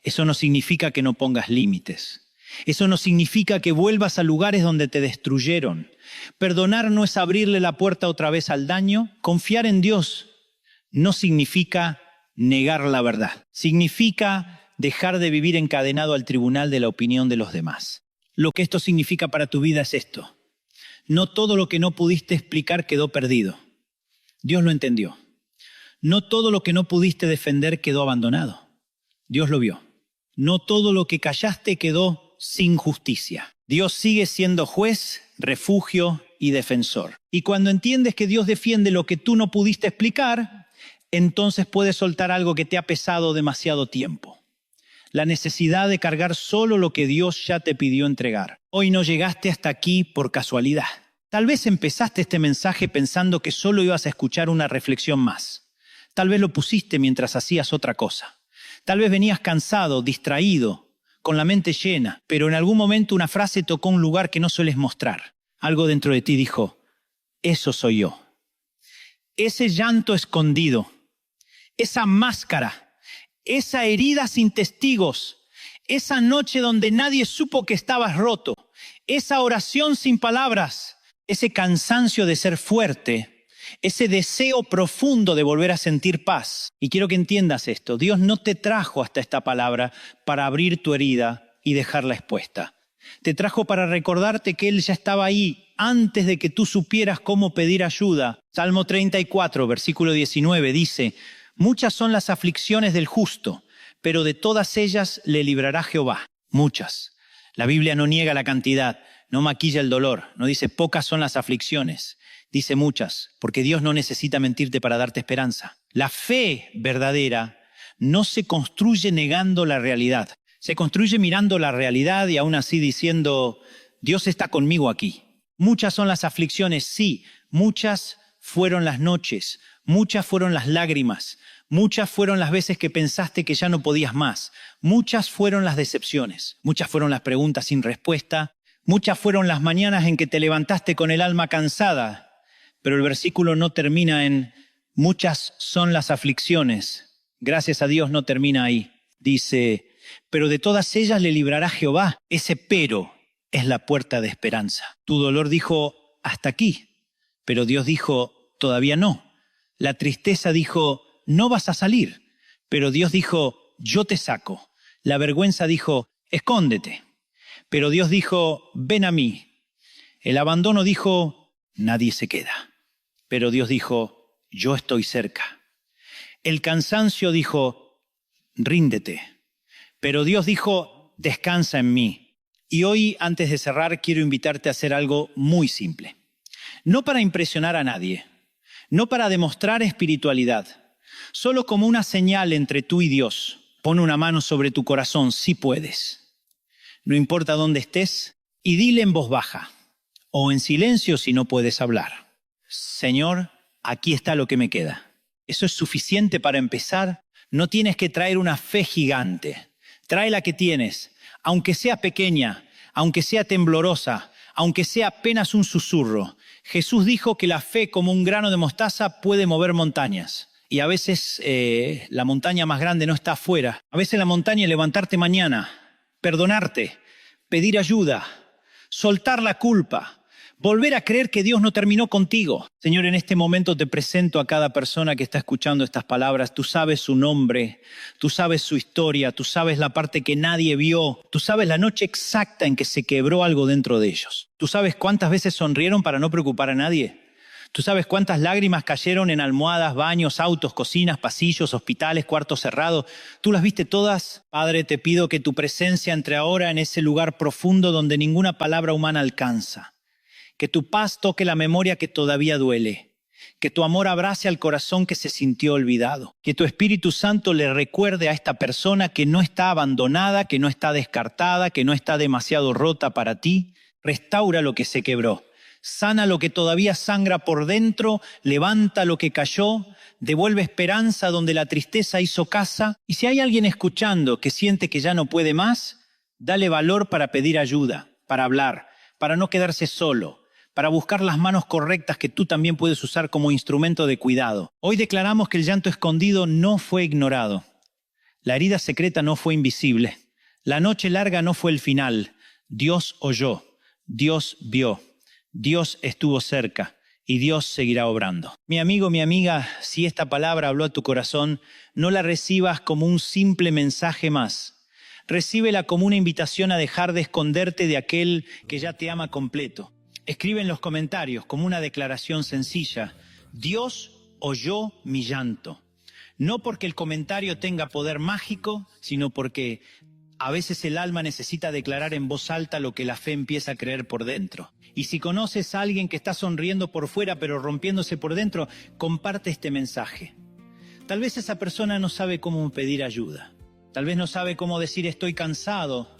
Eso no significa que no pongas límites. Eso no significa que vuelvas a lugares donde te destruyeron. Perdonar no es abrirle la puerta otra vez al daño. Confiar en Dios no significa negar la verdad. Significa dejar de vivir encadenado al tribunal de la opinión de los demás. Lo que esto significa para tu vida es esto. No todo lo que no pudiste explicar quedó perdido. Dios lo entendió. No todo lo que no pudiste defender quedó abandonado. Dios lo vio. No todo lo que callaste quedó sin justicia. Dios sigue siendo juez, refugio y defensor. Y cuando entiendes que Dios defiende lo que tú no pudiste explicar, entonces puedes soltar algo que te ha pesado demasiado tiempo. La necesidad de cargar solo lo que Dios ya te pidió entregar. Hoy no llegaste hasta aquí por casualidad. Tal vez empezaste este mensaje pensando que solo ibas a escuchar una reflexión más. Tal vez lo pusiste mientras hacías otra cosa. Tal vez venías cansado, distraído, con la mente llena, pero en algún momento una frase tocó un lugar que no sueles mostrar. Algo dentro de ti dijo, eso soy yo. Ese llanto escondido, esa máscara, esa herida sin testigos, esa noche donde nadie supo que estabas roto, esa oración sin palabras, ese cansancio de ser fuerte, ese deseo profundo de volver a sentir paz. Y quiero que entiendas esto. Dios no te trajo hasta esta palabra para abrir tu herida y dejarla expuesta. Te trajo para recordarte que Él ya estaba ahí antes de que tú supieras cómo pedir ayuda. Salmo 34, versículo 19 dice, muchas son las aflicciones del justo, pero de todas ellas le librará Jehová. Muchas. La Biblia no niega la cantidad, no maquilla el dolor, no dice pocas son las aflicciones. Dice muchas, porque Dios no necesita mentirte para darte esperanza. La fe verdadera no se construye negando la realidad. Se construye mirando la realidad y aún así diciendo, Dios está conmigo aquí. Muchas son las aflicciones, sí. Muchas fueron las noches. Muchas fueron las lágrimas. Muchas fueron las veces que pensaste que ya no podías más. Muchas fueron las decepciones. Muchas fueron las preguntas sin respuesta. Muchas fueron las mañanas en que te levantaste con el alma cansada. Pero el versículo no termina en muchas son las aflicciones. Gracias a Dios no termina ahí. Dice, pero de todas ellas le librará Jehová. Ese pero es la puerta de esperanza. Tu dolor dijo, hasta aquí. Pero Dios dijo, todavía no. La tristeza dijo, no vas a salir. Pero Dios dijo, yo te saco. La vergüenza dijo, escóndete. Pero Dios dijo, ven a mí. El abandono dijo, nadie se queda. Pero Dios dijo, yo estoy cerca. El cansancio dijo, ríndete. Pero Dios dijo, descansa en mí. Y hoy, antes de cerrar, quiero invitarte a hacer algo muy simple. No para impresionar a nadie, no para demostrar espiritualidad, solo como una señal entre tú y Dios. Pon una mano sobre tu corazón, si puedes. No importa dónde estés, y dile en voz baja, o en silencio si no puedes hablar. Señor, aquí está lo que me queda. Eso es suficiente para empezar. No tienes que traer una fe gigante. Trae la que tienes, aunque sea pequeña, aunque sea temblorosa, aunque sea apenas un susurro. Jesús dijo que la fe como un grano de mostaza puede mover montañas. Y a veces la montaña más grande no está afuera. A veces la montaña es levantarte mañana, perdonarte, pedir ayuda, soltar la culpa, volver a creer que Dios no terminó contigo. Señor, en este momento te presento a cada persona que está escuchando estas palabras. Tú sabes su nombre, tú sabes su historia, tú sabes la parte que nadie vio, tú sabes la noche exacta en que se quebró algo dentro de ellos. Tú sabes cuántas veces sonrieron para no preocupar a nadie. Tú sabes cuántas lágrimas cayeron en almohadas, baños, autos, cocinas, pasillos, hospitales, cuartos cerrados. Tú las viste todas. Padre, te pido que tu presencia entre ahora en ese lugar profundo donde ninguna palabra humana alcanza. Que tu paz toque la memoria que todavía duele. Que tu amor abrace al corazón que se sintió olvidado. Que tu Espíritu Santo le recuerde a esta persona que no está abandonada, que no está descartada, que no está demasiado rota para ti. Restaura lo que se quebró. Sana lo que todavía sangra por dentro, levanta lo que cayó, devuelve esperanza donde la tristeza hizo casa. Y si hay alguien escuchando que siente que ya no puede más, dale valor para pedir ayuda, para hablar, para no quedarse solo, para buscar las manos correctas que tú también puedes usar como instrumento de cuidado. Hoy declaramos que el llanto escondido no fue ignorado. La herida secreta no fue invisible. La noche larga no fue el final. Dios oyó, Dios vio. Dios estuvo cerca y Dios seguirá obrando. Mi amigo, mi amiga, si esta palabra habló a tu corazón, no la recibas como un simple mensaje más. Recíbela como una invitación a dejar de esconderte de aquel que ya te ama completo. Escribe en los comentarios como una declaración sencilla: Dios oyó mi llanto. No porque el comentario tenga poder mágico, sino porque a veces el alma necesita declarar en voz alta lo que la fe empieza a creer por dentro. Y si conoces a alguien que está sonriendo por fuera pero rompiéndose por dentro, comparte este mensaje. Tal vez esa persona no sabe cómo pedir ayuda. Tal vez no sabe cómo decir estoy cansado.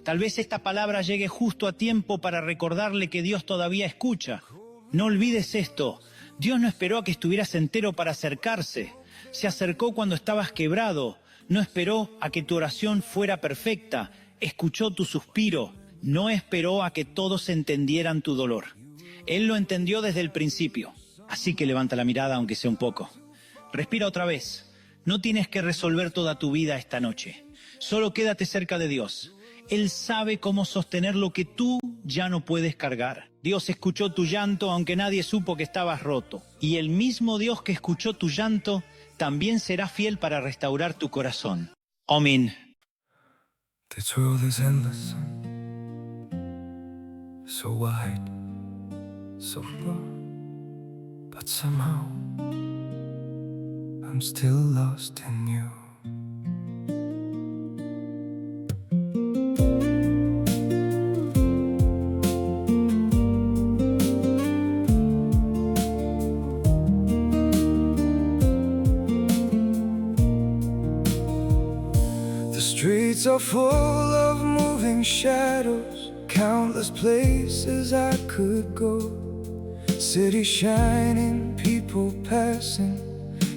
Tal vez esta palabra llegue justo a tiempo para recordarle que Dios todavía escucha. No olvides esto. Dios no esperó a que estuvieras entero para acercarse. Se acercó cuando estabas quebrado. No esperó a que tu oración fuera perfecta. Escuchó tu suspiro. No esperó a que todos entendieran tu dolor. Él lo entendió desde el principio. Así que levanta la mirada aunque sea un poco. Respira otra vez. No tienes que resolver toda tu vida esta noche. Solo quédate cerca de Dios. Él sabe cómo sostener lo que tú ya no puedes cargar. Dios escuchó tu llanto aunque nadie supo que estabas roto. Y el mismo Dios que escuchó tu llanto también será fiel para restaurar tu corazón. Amén. The truth is endless, so wide, so broad, but somehow I'm still lost in you. The streets are full of moving shadows, countless places I could go, city shining, people passing,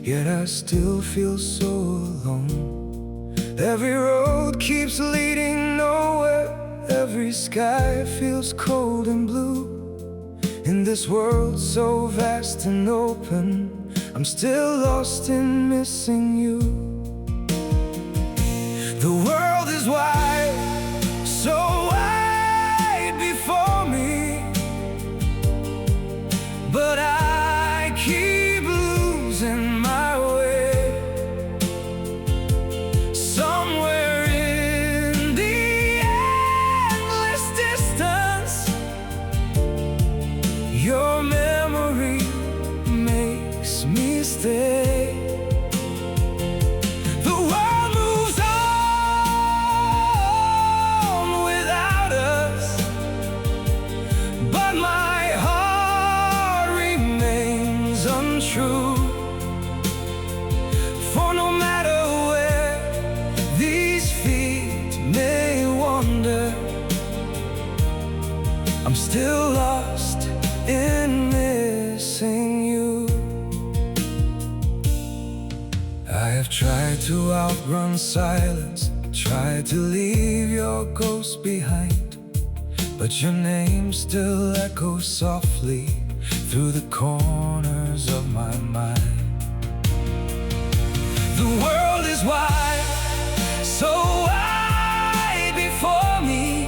yet I still feel so alone. Every road keeps leading nowhere, every sky feels cold and blue. In this world so vast and open, I'm still lost in missing you. The world is wide, so wide before me, but I keep losing my way. Somewhere in the endless distance, your memory makes me stay. The world moves on without us, but my heart remains untrue. For no matter where these feet may wander, I'm still lost in missing you. I have tried to outrun silence, tried to leave your ghost behind, but your name still echoes softly through the corners of my mind. The world is wide, so wide before me,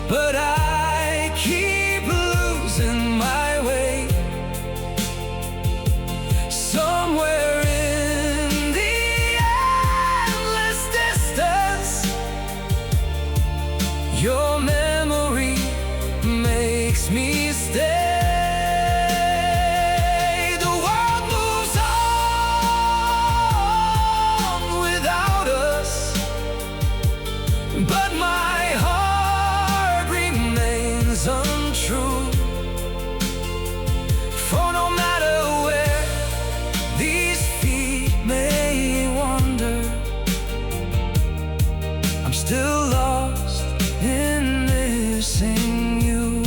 but I keep losing my way. Somewhere in the endless distance, your memory makes me stay. The world moves on without us, but my heart remains untrue. For no matter where these feet may wander, I'm still lost in missing you.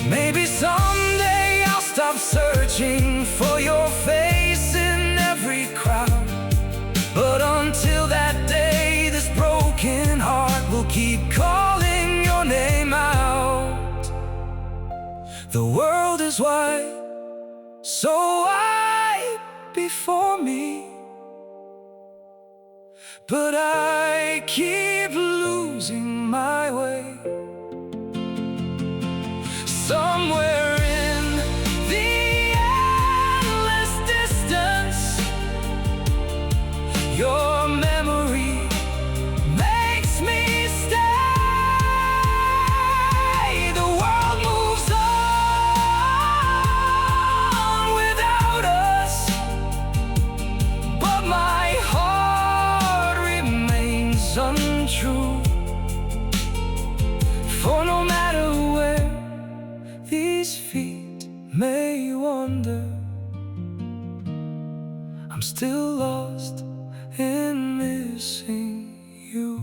Maybe someday I'll stop searching for your face in every crowd, but until that day, this broken heart will keep calling your name out. The world is wide, so wide before me, but I keep losing my way. Somewhere in the endless distance, your memory makes me stay. The world moves on without us, but my heart remains untrue. For no matter where these feet may wander, I'm still lost in missing you.